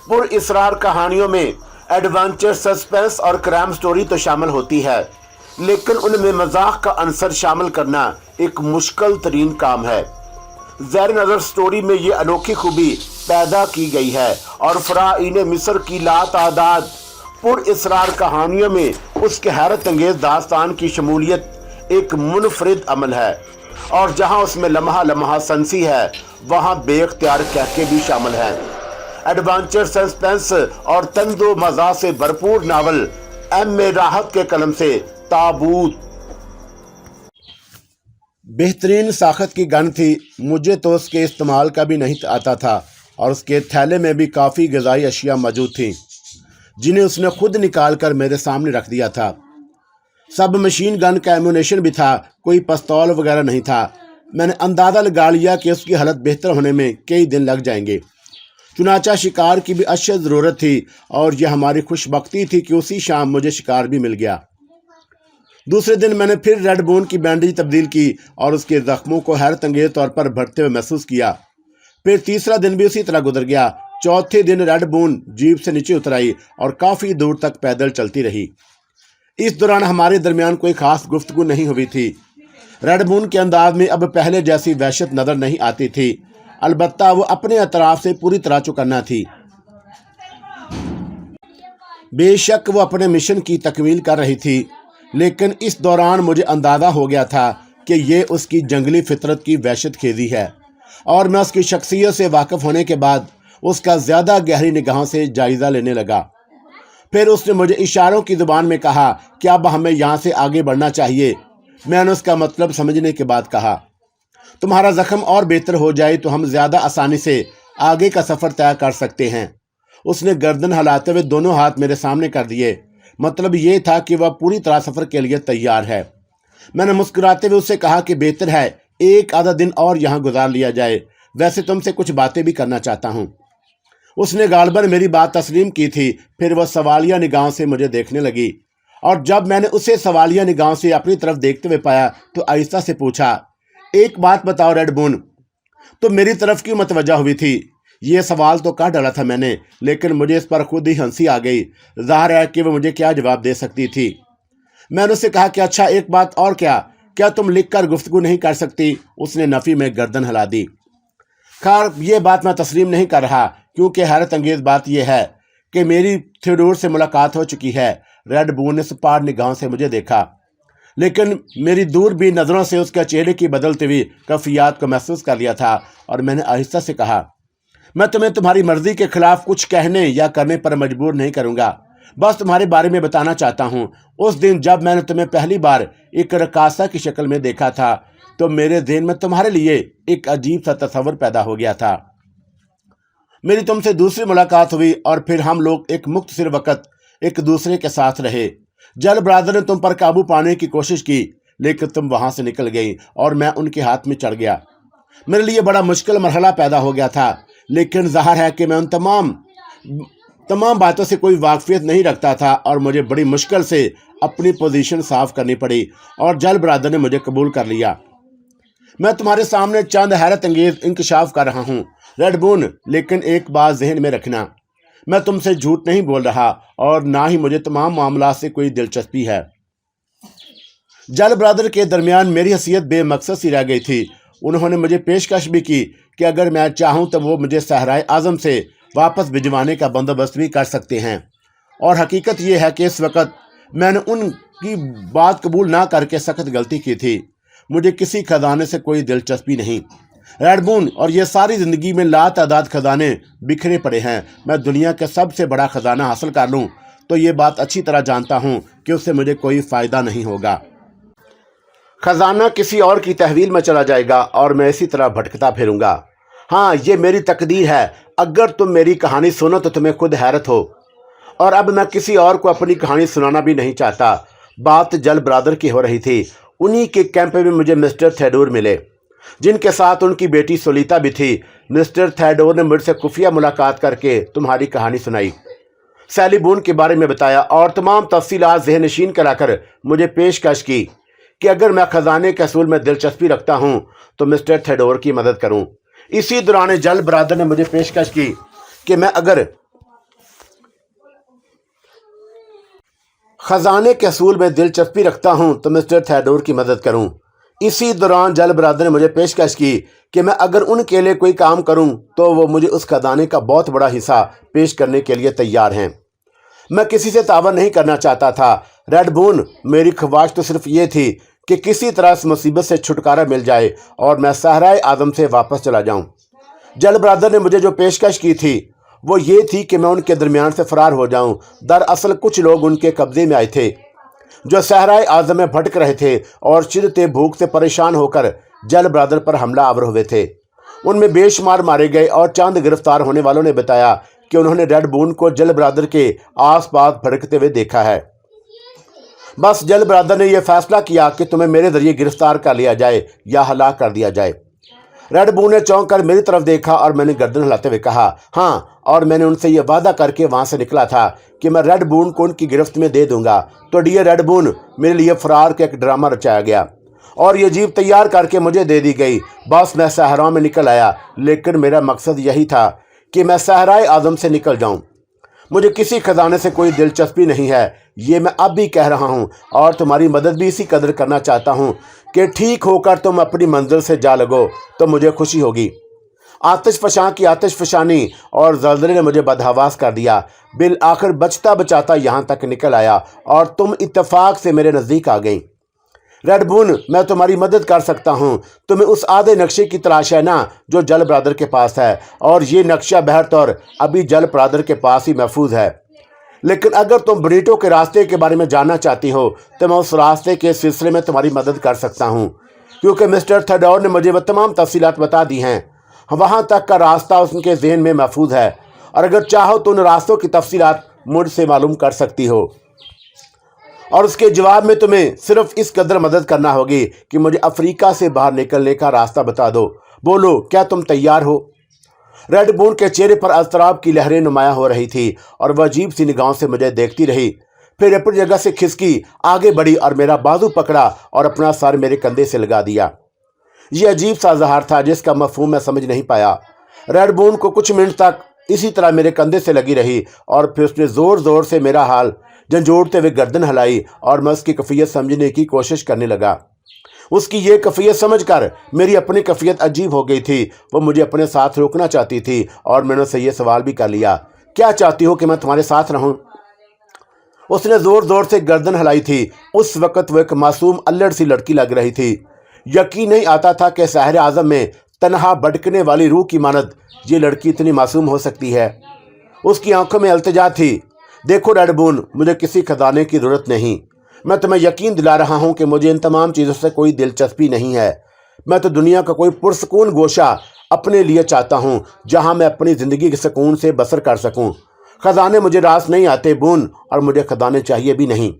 पुरअसरार कहानियों में adventure, suspense और क्राइम स्टोरी तो शामिल होती है, लेकिन उनमें मजाक का अंसर शामिल करना एक मुश्किल तरीन काम है। ज़ैर नज़र स्टोरी में ये अनोखी खूबी पैदा की गई है और फ़राईन मिस्र की लातादाद पुरअसरार कहानियों में उसके हैरत अंगेज दास्तान की शमूलियत एक मुनफरिद अमल है, और जहां उसमें लम्हा लम्हा सनसी है वहां बेख्तियार कहके भी शामिल हैं। एडवेंचर, सस्पेंस और तंदो मज़ा से भरपूर नावल M.A. राहत के कलम से ताबूत। बेहतरीन साखत की गन थी। मुझे तो उसके इस्तेमाल का भी नहीं आता था, और उसके थैले में भी काफ़ी ग़िज़ाई अशिया मौजूद थीं जिन्हें उसने खुद निकाल कर मेरे सामने रख दिया था। सब मशीन गन का एमुनेशन भी था, कोई पिस्तौल वगैरह नहीं था। मैंने अंदाज़ा लगा लिया कि उसकी हालत बेहतर होने में कई दिन लग जाएंगे। चुनाचा शिकार की भी अशद ज़रूरत थी, और यह हमारी खुशबख्ती थी कि उसी शाम मुझे शिकार भी मिल गया। दूसरे दिन मैंने फिर रेड बोन की बैंडेज तब्दील की और उसके ज़ख्मों को हैरत अंगेज तौर पर भरते हुए महसूस किया। फिर तीसरा दिन भी उसी तरह गुजर गया। चौथे दिन रेड बोन जीप से नीचे उतर आई और काफ़ी दूर तक पैदल चलती रही। इस दौरान हमारे दरमियान कोई खास गुफ्तगू नहीं हुई थी। रेड मून के अंदाज में अब पहले जैसी वहशत नजर नहीं आती थी, अलबत्ता वो अपने अतराफ से पूरी तरह चौकन्ना थी। बेशक वो अपने मिशन की तकमील कर रही थी, लेकिन इस दौरान मुझे अंदाज़ा हो गया था कि ये उसकी जंगली फितरत की वहशत खेजी है, और मैं उसकी शख्सियत से वाकिफ होने के बाद उसका ज़्यादा गहरी निगाहों से जायज़ा लेने लगा। फिर उसने मुझे इशारों की ज़ुबान में कहा कि अब हमें यहाँ से आगे बढ़ना चाहिए। मैंने उसका मतलब समझने के बाद कहा, तुम्हारा ज़ख्म और बेहतर हो जाए तो हम ज़्यादा आसानी से आगे का सफ़र तय कर सकते हैं। उसने गर्दन हिलाते हुए दोनों हाथ मेरे सामने कर दिए। मतलब ये था कि वह पूरी तरह सफ़र के लिए तैयार है। मैंने मुस्कुराते हुए उससे कहा कि बेहतर है एक आधा दिन और यहाँ गुजार लिया जाए, वैसे तुमसे कुछ बातें भी करना चाहता हूँ। उसने गालबन मेरी बात तस्लीम की थी। फिर वह सवालिया निगाहों से मुझे देखने लगी, और जब मैंने उसे सवालिया निगाहों से अपनी तरफ देखते हुए पाया तो आहिस्ता से पूछा, एक बात बताओ रेड बून, तो मेरी तरफ क्यों मतवज्जा हुई थी? ये सवाल तो कह डाला था मैंने, लेकिन मुझे इस पर खुद ही हंसी आ गई। ज़ाहिर है कि वह मुझे क्या जवाब दे सकती थी। मैंने उससे कहा कि अच्छा एक बात और, क्या तुम लिख कर गुफ्तगू नहीं कर सकती? उसने नफ़ी में गर्दन हिला दी। खैर ये बात मैं तस्लीम नहीं कर रहा, क्योंकि हैरत अंगेज़ बात यह है कि मेरी थियोडोर से मुलाकात हो चुकी है। रेड बून ने सपाट निगाहों से मुझे देखा, लेकिन मेरी दूर भी नज़रों से उसके चेहरे की बदलती हुई कैफियत को महसूस कर लिया था, और मैंने आहिस्ता से कहा, मैं तुम्हें तुम्हारी मर्ज़ी के खिलाफ कुछ कहने या करने पर मजबूर नहीं करूँगा। बस तुम्हारे बारे में बताना चाहता हूँ। उस दिन जब मैंने तुम्हें पहली बार एक रकासा की शक्ल में देखा था तो मेरे ज़हन में तुम्हारे लिए एक अजीब सा तस्वर पैदा हो गया था। मेरी तुमसे दूसरी मुलाकात हुई और फिर हम लोग एक मुख्तसर वक़्त एक दूसरे के साथ रहे। जल ब्रादर ने तुम पर काबू पाने की कोशिश की, लेकिन तुम वहाँ से निकल गई और मैं उनके हाथ में चढ़ गया। मेरे लिए बड़ा मुश्किल मरहला पैदा हो गया था, लेकिन ज़ाहिर है कि मैं उन तमाम बातों से कोई वाकफियत नहीं रखता था, और मुझे बड़ी मुश्किल से अपनी पोजीशन साफ करनी पड़ी और जल ब्रादर ने मुझे कबूल कर लिया। मैं तुम्हारे सामने चंद हैरत अंगेज इंकशाफ कर रहा हूँ रेड बून, लेकिन एक बात जहन में रखना, मैं तुमसे झूठ नहीं बोल रहा और ना ही मुझे तमाम मामला से कोई दिलचस्पी है। जल ब्रादर के दरमियान मेरी हैसियत बेमकसद सी रह गई थी। उन्होंने मुझे पेशकश भी की कि अगर मैं चाहूँ तो वो मुझे सहराए आज़म से वापस भिजवाने का बंदोबस्त भी कर सकते हैं, और हकीकत ये है कि इस वक्त मैंने उनकी बात कबूल ना करके सख्त गलती की थी। मुझे किसी खजाने से कोई दिलचस्पी नहीं रेड बून, और ये सारी ज़िंदगी में लातादाद खजाने बिखरे पड़े हैं। मैं दुनिया का सबसे बड़ा खजाना हासिल कर लूँ तो ये बात अच्छी तरह जानता हूँ कि उससे मुझे कोई फ़ायदा नहीं होगा। खजाना किसी और की तहवील में चला जाएगा और मैं इसी तरह भटकता फिरूंगा। हाँ, ये मेरी तकदीर है। अगर तुम मेरी कहानी सुनो तो तुम्हें खुद हैरत हो, और अब मैं किसी और को अपनी कहानी सुनाना भी नहीं चाहता। बात जल ब्रादर की हो रही थी। उन्हीं के कैंप में मुझे मिस्टर थियोडोर मिले, जिनके साथ उनकी बेटी सोलिता भी थी। मिस्टर थियोडोर ने मुझसे खुफिया मुलाकात करके तुम्हारी कहानी सुनाई, सैली बून के बारे में बताया और तमाम तफसीलात ज़हन नशीन कराकर मुझे पेशकश की कि अगर मैं ख़जाने के असूल में दिलचस्पी रखता हूँ तो मिस्टर थियोडोर की मदद करूँ। इसी दौरान जल ब्रादर ने मुझे पेशकश की कि मैं अगर खजाने के असूल में दिलचस्पी रखता हूं तो मिस्टर थैडोर की मदद करूं। इसी दौरान जल ब्रादर ने मुझे पेशकश की कि मैं अगर उनके लिए कोई काम करूं तो वो मुझे उस खजाने का बहुत बड़ा हिस्सा पेश करने के लिए तैयार हैं। मैं किसी से तावन नहीं करना चाहता था रेडबून, मेरी ख्वाहिश तो सिर्फ ये थी कि किसी तरह इस मुसीबत से छुटकारा मिल जाए और मैं सहराए आदम से वापस चला जाऊं। जल ब्रादर ने मुझे जो पेशकश की थी वो ये थी कि मैं उनके दरमियान से फरार हो जाऊं। दरअसल कुछ लोग उनके कब्जे में आए थे जो सहराए आज़म में भटक रहे थे और शिद्दत भूख से परेशान होकर जल ब्रादर पर हमला आवर हुए थे। उनमें बेशुमार मारे गए और चंद गिरफ्तार होने वालों ने बताया कि उन्होंने रेडबून को जल ब्रादर के आसपास भटकते हुए देखा है। बस जल ब्रादर ने यह फैसला किया कि तुम्हें मेरे जरिए गिरफ्तार कर लिया जाए या हलाक कर दिया जाए। रेडबून ने चौंक कर मेरी तरफ देखा और मैंने गर्दन हिलाते हुए कहा, हाँ, और मैंने उनसे यह वादा करके वहां से निकला था कि मैं रेडबून को उनकी गिरफ्त में दे दूंगा। तो डियर रेडबून, मेरे लिए फरार का एक ड्रामा रचाया गया और ये जीप तैयार करके मुझे दे दी गई। बस मैं सहराओं में निकल आया, लेकिन मेरा मकसद यही था कि मैं सहराए आज़म से निकल जाऊं। मुझे किसी खजाने से कोई दिलचस्पी नहीं है, ये मैं अब भी कह रहा हूँ, और तुम्हारी मदद भी इसी कदर करना चाहता हूँ कि ठीक होकर तुम अपनी मंजिल से जा लगो तो मुझे खुशी होगी। आतिश फशां की आतिश फशानी और जल्जले ने मुझे बदहवास कर दिया। बिल आखिर बचता बचाता यहाँ तक निकल आया और तुम इत्तेफाक से मेरे नज़दीक आ गई। रेडबून, मैं तुम्हारी मदद कर सकता हूँ। तुम्हें उस आधे नक्शे की तलाश है ना जो जल ब्रादर के पास है, और ये नक्शा बहरतौर अभी जल ब्रादर के पास ही महफूज है। लेकिन अगर तुम बनीटो के रास्ते के बारे में जानना चाहती हो तो मैं उस रास्ते के सिलसिले में तुम्हारी मदद कर सकता हूँ, क्योंकि मिस्टर थैडोर ने मुझे वह तमाम तफसीलात बता दी हैं। वहाँ तक का रास्ता उनके जहन में महफूज है, और अगर चाहो तो उन रास्तों की तफसीलात मुझसे मालूम कर सकती हो, और उसके जवाब में तुम्हें सिर्फ इस कदर मदद करना होगी कि मुझे अफ्रीका से बाहर निकलने का रास्ता बता दो। बोलो, क्या तुम तैयार हो? रेडबून के चेहरे पर अज़तराब की लहरें नुमायां हो रही थी और वह अजीब सी निगाहों से मुझे देखती रही। फिर अपनी जगह से खिसकी, आगे बढ़ी और मेरा बाजू पकड़ा और अपना सर मेरे कंधे से लगा दिया। यह अजीब सा इज़हार था जिसका मफहूम मैं समझ नहीं पाया। रेडबून को कुछ मिनट तक इसी तरह मेरे कंधे से लगी रही और फिर उसने ज़ोर ज़ोर से मेरा हाल झंझोड़ते हुए गर्दन हिलाई और मैं उसकी कैफियत समझने की कोशिश करने लगा। उसकी ये कैफियत समझकर मेरी अपनी कैफियत अजीब हो गई थी। वो मुझे अपने साथ रोकना चाहती थी और मैंने उससे ये सवाल भी कर लिया, क्या चाहती हो कि मैं तुम्हारे साथ रहूं? उसने ज़ोर ज़ोर से गर्दन हिलाई थी। उस वक़्त वो एक मासूम अल्लड़ सी लड़की लग रही थी। यकीन नहीं आता था कि सहरे आज़म में तन्हा भटकने वाली रूह की मानद ये लड़की इतनी मासूम हो सकती है। उसकी आंखों में अल्तजा थी। देखो रेडबून, मुझे किसी खजाने की ज़रूरत नहीं। मैं तुम्हें यकीन दिला रहा हूं कि मुझे इन तमाम चीज़ों से कोई दिलचस्पी नहीं है। मैं तो दुनिया का कोई पुरसकून गोशा अपने लिए चाहता हूं जहां मैं अपनी ज़िंदगी के सुकून से बसर कर सकूं। खजाने मुझे रास नहीं आते बून, और मुझे खजाने चाहिए भी नहीं।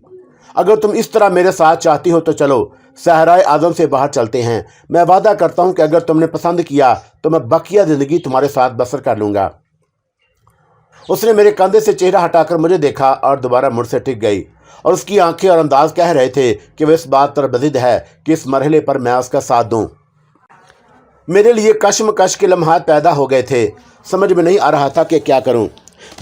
अगर तुम इस तरह मेरे साथ चाहती हो तो चलो, सहराए आज़म से बाहर चलते हैं। मैं वादा करता हूं कि अगर तुमने पसंद किया तो मैं बकिया ज़िंदगी तुम्हारे साथ बसर कर लूँगा। उसने मेरे कंधे से चेहरा हटाकर मुझे देखा और दोबारा मुड़ से टिक गई, और उसकी आंखें और अंदाज कह रहे थे कि वह इस बात पर बज़िद है कि इस मरहले पर मैं उसका साथ दूं। मेरे लिए कश्मकश के लम्हात पैदा हो गए थे। समझ में नहीं आ रहा था कि क्या करूं।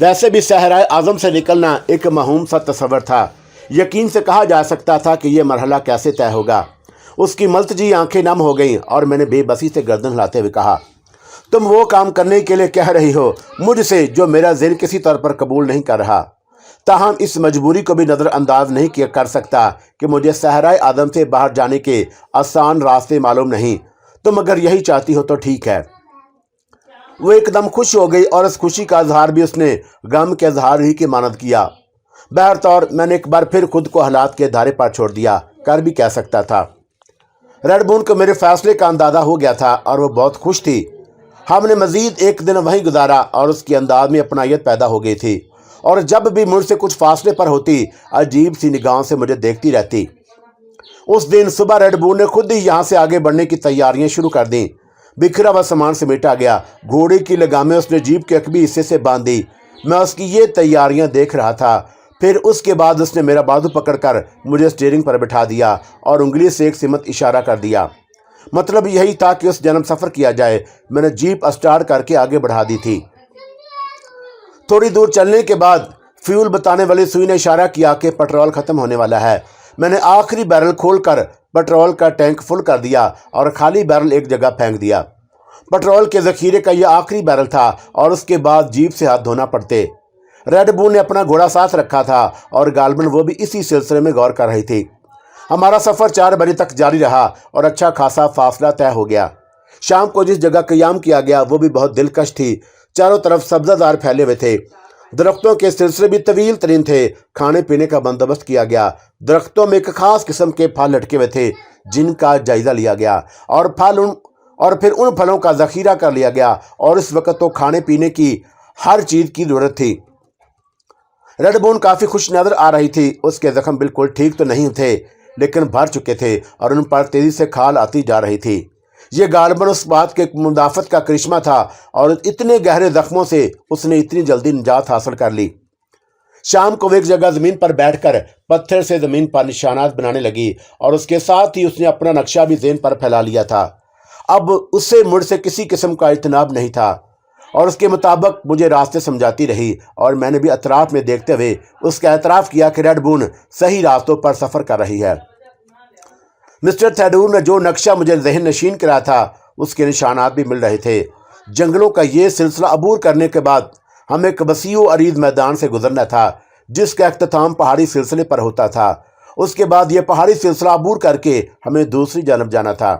वैसे भी सहराए आज़म से निकलना एक महूम सा तस्वर था। यकीन से कहा जा सकता था कि यह मरहला कैसे तय होगा। उसकी मल्तजी आंखें नम हो गईं और मैंने बेबसी से गर्दन हिलाते हुए कहा, तुम वो काम करने के लिए कह रही हो मुझसे जो मेरा ज़हन किसी तौर पर कबूल नहीं कर रहा। ताहम इस मजबूरी को भी नज़रअंदाज नहीं किया कर सकता कि मुझे सहराए आदम से बाहर जाने के आसान रास्ते मालूम नहीं। तुम अगर यही चाहती हो तो ठीक है। वो एकदम खुश हो गई और इस खुशी का इजहार भी उसने गम के इजहार ही की मानद किया। बहरतौर मैंने एक बार फिर खुद को हालात के धारे पर छोड़ दिया, कर भी कह सकता था। रेडबून को मेरे फैसले का अंदाज़ा हो गया था और वो बहुत खुश थी। हमने मज़ीद एक दिन वहीं गुजारा और उसके अंदाज में अपनायत पैदा हो गई थी, और जब भी मुझसे कुछ फासले पर होती अजीब सी निगाहों से मुझे देखती रहती। उस दिन सुबह रेडबून ने खुद ही यहाँ से आगे बढ़ने की तैयारियां शुरू कर दी। बिखरा हुआ सामान समेटा गया। घोड़े की लगामें उसने जीप के अकबी हिस्से से बांध दी। मैं उसकी ये तैयारियां देख रहा था। फिर उसके बाद उसने मेरा बाजू पकड़कर मुझे स्टीयरिंग पर बिठा दिया और उंगली से एक सिमत इशारा कर दिया। मतलब यही था कि उस जन्म सफ़र किया जाए। मैंने जीप स्टार्ट करके आगे बढ़ा दी थी। थोड़ी दूर चलने के बाद फ्यूल बताने वाली सुई ने इशारा किया कि पेट्रोल ख़त्म होने वाला है। मैंने आखिरी बैरल खोलकर पेट्रोल का टैंक फुल कर दिया और खाली बैरल एक जगह फेंक दिया। पेट्रोल के ज़ख़ीरे का यह आखिरी बैरल था और उसके बाद जीप से हाथ धोना पड़ते। रेड बुल ने अपना घोड़ा साथ रखा था और गालबन वो भी इसी सिलसिले में गौर कर रही थी। हमारा सफ़र 4 बजे तक जारी रहा और अच्छा खासा फासला तय हो गया। शाम को जिस जगह क़याम किया गया वो भी बहुत दिलकश थी। चारों तरफ सब्ज़ादार फैले हुए थे। दरख्तों के सिलसिले भी तवील तरीन थे। खाने पीने का बंदोबस्त किया गया। दरख्तों में एक खास किस्म के फल लटके हुए थे जिनका जायज़ा लिया गया और फिर उन फलों का ज़ख़ीरा कर लिया गया। और इस वक्त तो खाने पीने की हर चीज़ की ज़रूरत थी। रेड बुल काफ़ी खुश नज़र आ रही थी। उसके ज़ख्म बिल्कुल ठीक तो नहीं थे लेकिन भर चुके थे और उन पर तेज़ी से खाल आती जा रही थी। ये गालबन उस बात के मुदाफ़त का करिश्मा था और इतने गहरे ज़ख्मों से उसने इतनी जल्दी निजात हासिल कर ली। शाम को वो एक जगह ज़मीन पर बैठकर पत्थर से ज़मीन पर निशानात बनाने लगी और उसके साथ ही उसने अपना नक्शा भी ज़हन पर फैला लिया था। अब उससे मुझ से किसी किस्म का इज्तनाब नहीं था और उसके मुताबिक मुझे रास्ते समझाती रही और मैंने भी अतराफ़ में देखते हुए उसका एतराफ़ किया कि रेड बुल सही रास्तों पर सफ़र कर रही है। मिस्टर थैडूर ने जो नक्शा मुझे ज़हन नशीन करा था उसके निशानात भी मिल रहे थे। जंगलों का ये सिलसिला अबूर करने के बाद हमें एक वसीओ अरीज़ मैदान से गुजरना था जिसका अख्ताम पहाड़ी सिलसिले पर होता था। उसके बाद ये पहाड़ी सिलसिला अबूर करके हमें दूसरी जानब जाना था।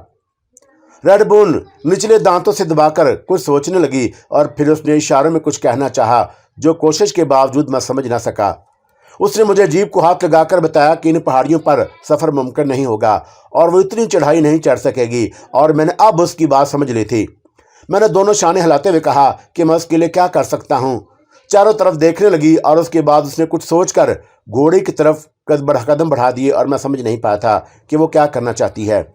रेड बुल निचले दांतों से दबाकर कुछ सोचने लगी और फिर उसने इशारों में कुछ कहना चाहा जो कोशिश के बावजूद मैं समझ ना सका। उसने मुझे जीप को हाथ लगाकर बताया कि इन पहाड़ियों पर सफ़र मुमकिन नहीं होगा और वो इतनी चढ़ाई नहीं चढ़ सकेगी और मैंने अब उसकी बात समझ ली थी। मैंने दोनों शाने हिलाते हुए कहा कि मैं उसके लिए क्या कर सकता हूँ। चारों तरफ देखने लगी और उसके बाद उसने कुछ सोचकर घोड़े की तरफ कदम बढ़ा दिए और मैं समझ नहीं पाया था कि वो क्या करना चाहती है।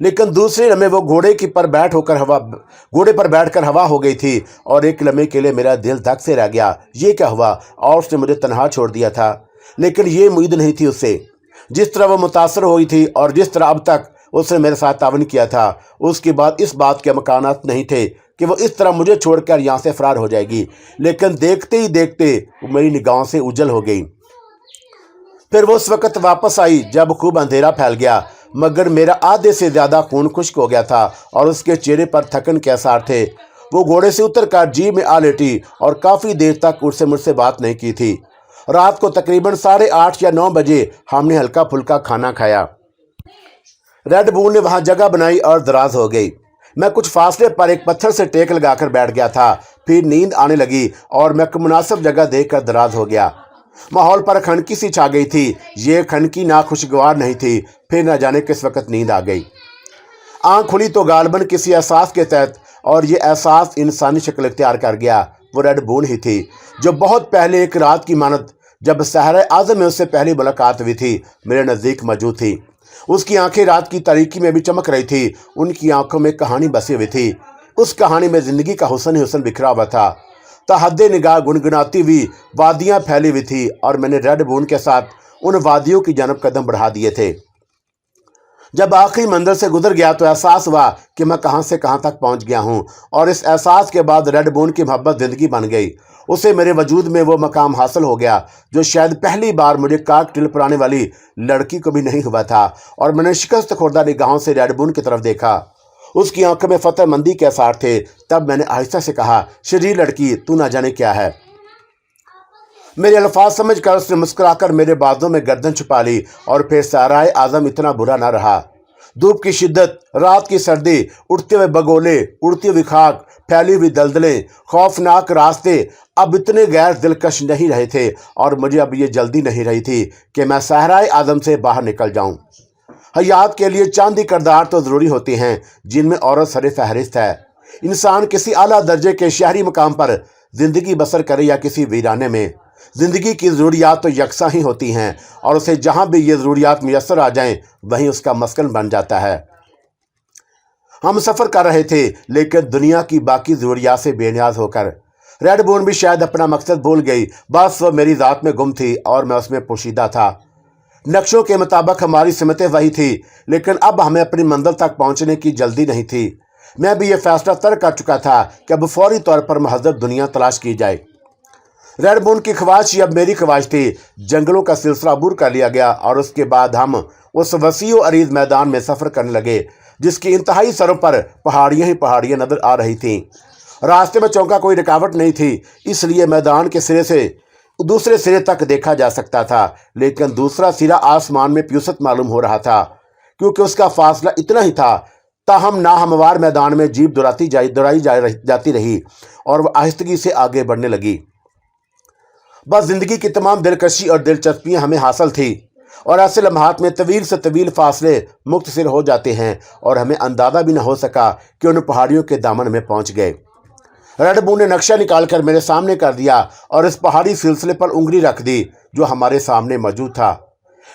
लेकिन दूसरे लम्हे वो घोड़े पर बैठकर हवा हो गई थी और एक लम्हे के लिए मेरा दिल धक से रह गया। ये क्या हुआ और उसने मुझे तनहा छोड़ दिया था। लेकिन ये उम्मीद नहीं थी उससे। जिस तरह वो मुतासर हुई थी और जिस तरह अब तक उसने मेरे साथ तावन किया था उसके बाद इस बात के अमकानात नहीं थे कि वो इस तरह मुझे छोड़कर यहाँ से फरार हो जाएगी। लेकिन देखते ही देखते वो मेरी निगाहों से उजल हो गई। फिर वो उस वक़्त वापस आई जब खूब अंधेरा फैल गया मगर मेरा आधे से ज़्यादा खून खुश्क हो गया था और उसके चेहरे पर थकन के आसार थे। वो घोड़े से उतरकर जीप में आ लेटी और काफ़ी देर तक उससे मुझसे बात नहीं की थी। रात को तकरीबन 8:30 या 9 बजे हमने हल्का फुल्का खाना खाया। रेड बुल ने वहाँ जगह बनाई और दराज हो गई। मैं कुछ फासले पर एक पत्थर से टेक लगाकर बैठ गया था। फिर नींद आने लगी और मैं एक मुनासिब जगह देखकर दराज हो गया। माहौल पर खनकी सी छा गई थी। ये खनकी ना खुशगवार नहीं थी। फिर न जाने किस वक्त नींद आ गई। आँख खुली तो गालबन किसी एहसास के तहत और ये एहसास इंसानी शक्ल इख्तियार कर गया। वो रेड बुल ही थी जो बहुत पहले एक रात की मानत जब सहरा आज़म में उससे पहली मुलाकात हुई थी मेरे नज़दीक मौजूद थी। उसकी आंखें रात की तारीकी में भी चमक रही थी। उनकी आंखों में कहानी बसी हुई थी। उस कहानी में ज़िंदगी का हुस्न ही हुस्न बिखरा हुआ था। तहद्दे निगाह गुनगुनाती हुई वादियाँ फैली हुई थी और मैंने रेड बुल के साथ उन वादियों की जानब कदम बढ़ा दिए थे। जब आखिरी मंजिल से गुजर गया तो एहसास हुआ कि मैं कहाँ से कहाँ तक पहुँच गया हूँ और इस एहसास के बाद रेड बुल की मोहब्बत ज़िंदगी बन गई। उसे मेरे वजूद में वो मकाम हासिल हो गया जो शायद पहली बार मुझे काक टिल पराने वाली लड़की को भी नहीं हुआ था। और मैंने शिकस्त खुर्दा निगाहों से रेड बुल की तरफ देखा। उसकी आंखों में फतहमंदी के आसार थे। तब मैंने आहिस्ता से कहा, शरीर लड़की, तू ना जाने क्या है। मेरे अल्फाज समझकर उसने मुस्कुराकर मेरे बाजों में गर्दन छुपा ली और फिर सहराए आज़म इतना बुरा ना रहा। धूप की शिद्दत, रात की सर्दी, उड़ते हुए बगोले, उड़ती हुई खाक, फैली हुई दलदलें, खौफनाक रास्ते अब इतने गैर दिलकश नहीं रहे थे और मुझे अब ये जल्दी नहीं रही थी कि मैं सहराए आज़म से बाहर निकल जाऊं। हयात के लिए चांदी किरदार तो ज़रूरी होते हैं जिनमें औरत सर फहरिस्त है। इंसान किसी आला दर्जे के शहरी मकाम पर ज़िंदगी बसर करे या किसी वीराने में, ज़िंदगी की ज़रूरियात तो यकसा ही होती हैं और उसे जहाँ भी ये ज़रूरियात मुयस्सर आ जाएं वहीं उसका मस्कन बन जाता है। हम सफ़र कर रहे थे लेकिन दुनिया की बाकी ज़रूरियात से बेनियाज होकर। रेड बुल भी शायद अपना मकसद भूल गई। बस वह मेरी ज़ात में गुम थी और मैं उसमें पोशीदा था। नक्शों के मुताबिक हमारी सिमतें वही थी लेकिन अब हमें अपनी मंजिल तक पहुंचने की जल्दी नहीं थी। मैं भी ये फैसला तय कर चुका था कि अब फौरी तौर पर महज़ब दुनिया तलाश की जाए। रेड बून की ख्वाहिश अब मेरी ख्वाहिश थी। जंगलों का सिलसिला अबूर कर लिया गया और उसके बाद हम उस वसी और अरीज मैदान में सफ़र करने लगे जिसकी इंतहाई सरों पर पहाड़ियाँ ही पहाड़ियाँ नजर आ रही थीं। रास्ते में चौंका कोई रुकावट नहीं थी, इसलिए मैदान के सिरे से दूसरे सिरे तक देखा जा सकता था, लेकिन दूसरा सिरा आसमान में प्यूसत मालूम हो रहा था क्योंकि उसका फासला इतना ही था। ताहम नाहमवार मैदान में जीप दौड़ाई जाती रही और वह आहिस्तगी से आगे बढ़ने लगी। बस जिंदगी की तमाम दिलकशी और दिलचस्पियां हमें हासिल थी और ऐसे लम्हात में तवील से तवील फासले मुख्तसर हो जाते हैं और हमें अंदाज़ा भी न हो सका कि उन पहाड़ियों के दामन में पहुंच गए। रेड बून ने नक्शा निकालकर मेरे सामने कर दिया और इस पहाड़ी सिलसिले पर उंगली रख दी जो हमारे सामने मौजूद था।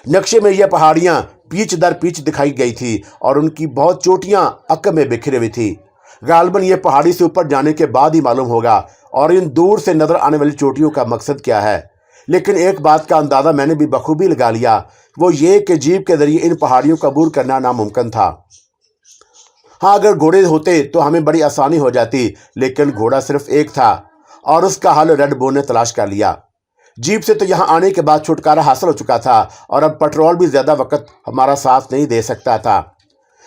नक्शे में यह पहाड़ियाँ पीच दर पीच दिखाई गई थी और उनकी बहुत चोटियाँ अक्क में बिखरी हुई थी। गालबन यह पहाड़ी से ऊपर जाने के बाद ही मालूम होगा और इन दूर से नजर आने वाली चोटियों का मकसद क्या है, लेकिन एक बात का अंदाज़ा मैंने भी बखूबी लगा लिया, वो ये कि जीप के जरिए इन पहाड़ियों का अबूर करना नामुमकिन था। हाँ, अगर घोड़े होते तो हमें बड़ी आसानी हो जाती, लेकिन घोड़ा सिर्फ एक था और उसका हल रेड बून ने तलाश कर लिया। जीप से तो यहाँ आने के बाद छुटकारा हासिल हो चुका था और अब पेट्रोल भी ज़्यादा वक्त हमारा साथ नहीं दे सकता था।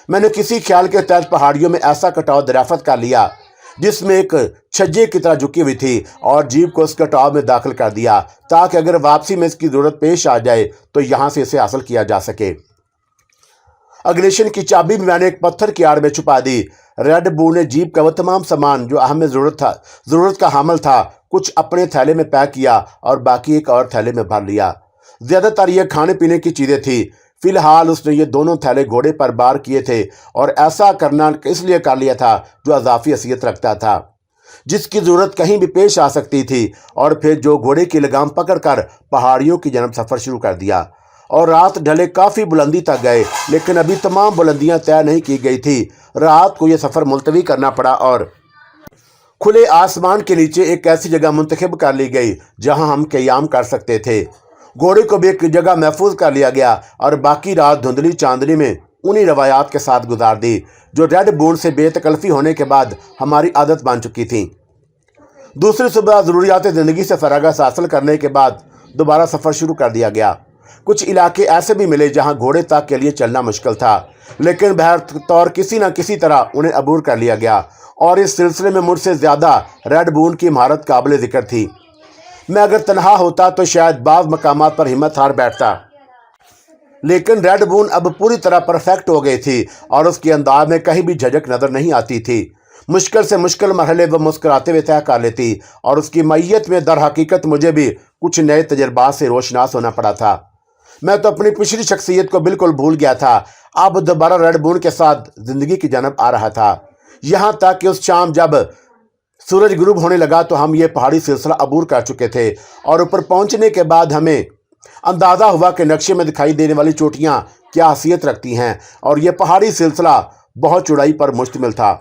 मैंने किसी ख्याल के तहत पहाड़ियों में ऐसा कटाव दरियाफ्त कर लिया जिसमें एक छज्जे की तरह झुकी हुई थी और जीप को उस कटाव में दाखिल कर दिया ताकि अगर वापसी में इसकी ज़रूरत पेश आ जाए तो यहाँ से इसे हासिल किया जा सके। अग्निशन की चाबी भी मैंने एक पत्थर की आड़ में छुपा दी। रेड बून ने जीप का वह तमाम सामान जो हमें ज़रूरत का हामिल था कुछ अपने थैले में पैक किया और बाकी एक और थैले में भर लिया। ज़्यादातर ये खाने पीने की चीज़ें थी। फिलहाल उसने ये दोनों थैले घोड़े पर बार किए थे और ऐसा करना इसलिए कर लिया था जो अजाफी हैसियत रखता था, जिसकी ज़रूरत कहीं भी पेश आ सकती थी। और फिर जो घोड़े की लगाम पकड़कर पहाड़ियों की जानब सफ़र शुरू कर दिया और रात ढले काफ़ी बुलंदी तक गए, लेकिन अभी तमाम बुलंदियां तय नहीं की गई थी। रात को यह सफ़र मुलतवी करना पड़ा और खुले आसमान के नीचे एक ऐसी जगह मुंतखब कर ली गई जहां हम क़याम कर सकते थे। घोड़े को भी एक जगह महफूज कर लिया गया और बाकी रात धुंधली चांदनी में उन्हीं रवायात के साथ गुजार दी जो रेड बून से बेतकल्फ़ी होने के बाद हमारी आदत बन चुकी थी। दूसरी सुबह ज़रूरियात ज़िंदगी से फरागत हासिल करने के बाद दोबारा सफ़र शुरू कर दिया गया। कुछ इलाके ऐसे भी मिले जहां घोड़े तक के लिए चलना मुश्किल था, लेकिन बहरतौर किसी न किसी तरह उन्हें अबूर कर लिया गया और इस सिलसिले में मुझसे ज़्यादा रेड बून की महारत काबिल ज़िक्र थी। मैं अगर तनहा होता तो शायद बाज़ मकामात पर हिम्मत हार बैठता, लेकिन रेड बून अब पूरी तरह परफेक्ट हो गई थी और उसके अंदाज में कहीं भी झिझक नज़र नहीं आती थी। मुश्किल से मुश्किल मरहले वह मुस्कुराते हुए तय कर लेती और उसकी मैयत में दर हकीकत मुझे भी कुछ नए तजर्बात से रोशनास होना पड़ा था। मैं तो अपनी पिछली शख्सियत को बिल्कुल भूल गया था। अब दोबारा रेड बून के साथ ज़िंदगी की जानब आ रहा था। यहाँ तक कि उस शाम जब सूरज गुरूब होने लगा तो हम ये पहाड़ी सिलसिला अबूर कर चुके थे और ऊपर पहुँचने के बाद हमें अंदाज़ा हुआ कि नक्शे में दिखाई देने वाली चोटियाँ क्या हैसियत रखती हैं और यह पहाड़ी सिलसिला बहुत चौड़ाई पर मुश्तमिल था।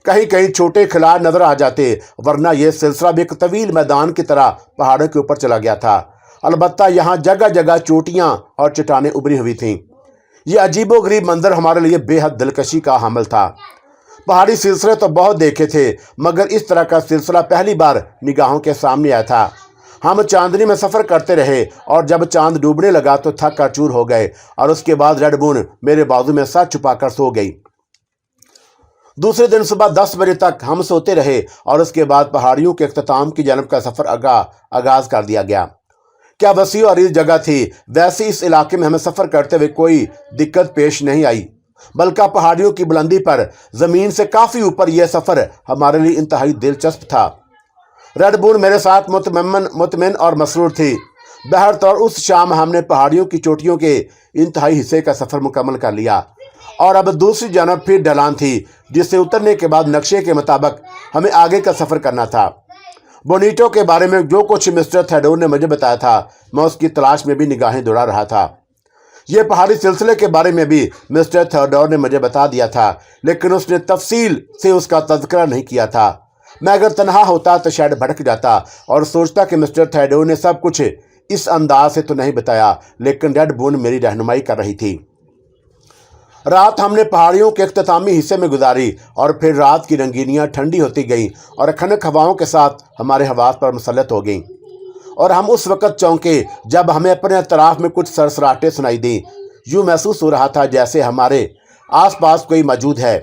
कहीं कहीं छोटे खिलाड़ नज़र आ जाते, वरना यह सिलसिला भी एक तवील मैदान की तरह पहाड़ों के ऊपर चला गया था। अलबत्ता यहाँ जगह जगह चोटियाँ और चट्टानें उभरी हुई थीं। यह अजीबोगरीब मंजर हमारे लिए बेहद दिलकशी का हामिल था। पहाड़ी सिलसिले तो बहुत देखे थे, मगर इस तरह का सिलसिला पहली बार निगाहों के सामने आया था। हम चांदनी में सफ़र करते रहे और जब चांद डूबने लगा तो थक कर चूर हो गए और उसके बाद रेड बून मेरे बाजू में सर छुपाकर सो गई। दूसरे दिन सुबह 10 बजे तक हम सोते रहे और उसके बाद पहाड़ियों के इख्तिताम की जानब का सफ़र आगाज़ कर दिया गया। क्या वसी और अरीज़ जगह थी, वैसे इस इलाके में हमें सफ़र करते हुए कोई दिक्कत पेश नहीं आई, बल्कि पहाड़ियों की बुलंदी पर ज़मीन से काफ़ी ऊपर यह सफ़र हमारे लिए इंतहाई दिलचस्प था। रेड बून मेरे साथ मुतमिन और मसरूर थी। बहरतौर उस शाम हमने पहाड़ियों की चोटियों के इंतहाई हिस्से का सफ़र मुकम्मल कर लिया और अब दूसरी जानब फिर ढलान थी जिससे उतरने के बाद नक्शे के मुताबिक हमें आगे का सफ़र करना था। बोनीटो के बारे में जो कुछ मिस्टर थेडोर ने मुझे बताया था, मैं उसकी तलाश में भी निगाहें दौड़ा रहा था। यह पहाड़ी सिलसिले के बारे में भी मिस्टर थेडोर ने मुझे बता दिया था, लेकिन उसने तफसील से उसका तज़किरा नहीं किया था। मैं अगर तनहा होता तो शायद भटक जाता और सोचता कि मिस्टर थेडोर ने सब कुछ इस अंदाज से तो नहीं बताया, लेकिन रेड बून मेरी रहनुमाई कर रही थी। रात हमने पहाड़ियों के इख्तितामी हिस्से में गुजारी और फिर रात की रंगीनियाँ ठंडी होती गईं और खनक हवाओं के साथ हमारे हवास पर मुसल्लत हो गईं और हम उस वक्त चौंके जब हमें अपने अतराफ में कुछ सरसराहटें सुनाई दी। यूं महसूस हो रहा था जैसे हमारे आसपास कोई मौजूद है।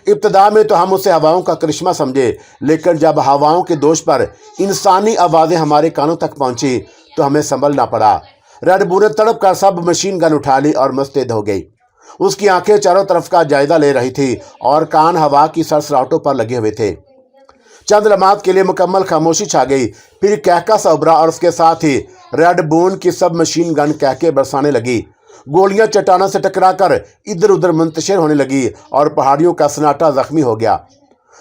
इब्तदा में तो हम उसे हवाओं का करिश्मा समझे, लेकिन जब हवाओं के दोष पर इंसानी आवाज़ें हमारे कानों तक पहुंची तो हमें संभलना पड़ा। रेड बुल ने तड़प कर सब मशीन गन उठा ली और मुस्तैद हो गई। उसकी आंखें चारों तरफ का जायजा ले रही थी और कान हवा की सरसराहटों पर लगे हुए थे। चंद लम्हात के लिए मुकम्मल खामोशी छा गई। फिर कहका सा उभरा और उसके साथ ही रेड बून की सब मशीन गन कहके बरसाने लगी। गोलियां चट्टानों से टकराकर इधर उधर मुंतशिर होने लगी और पहाड़ियों का सन्नाटा जख्मी हो गया।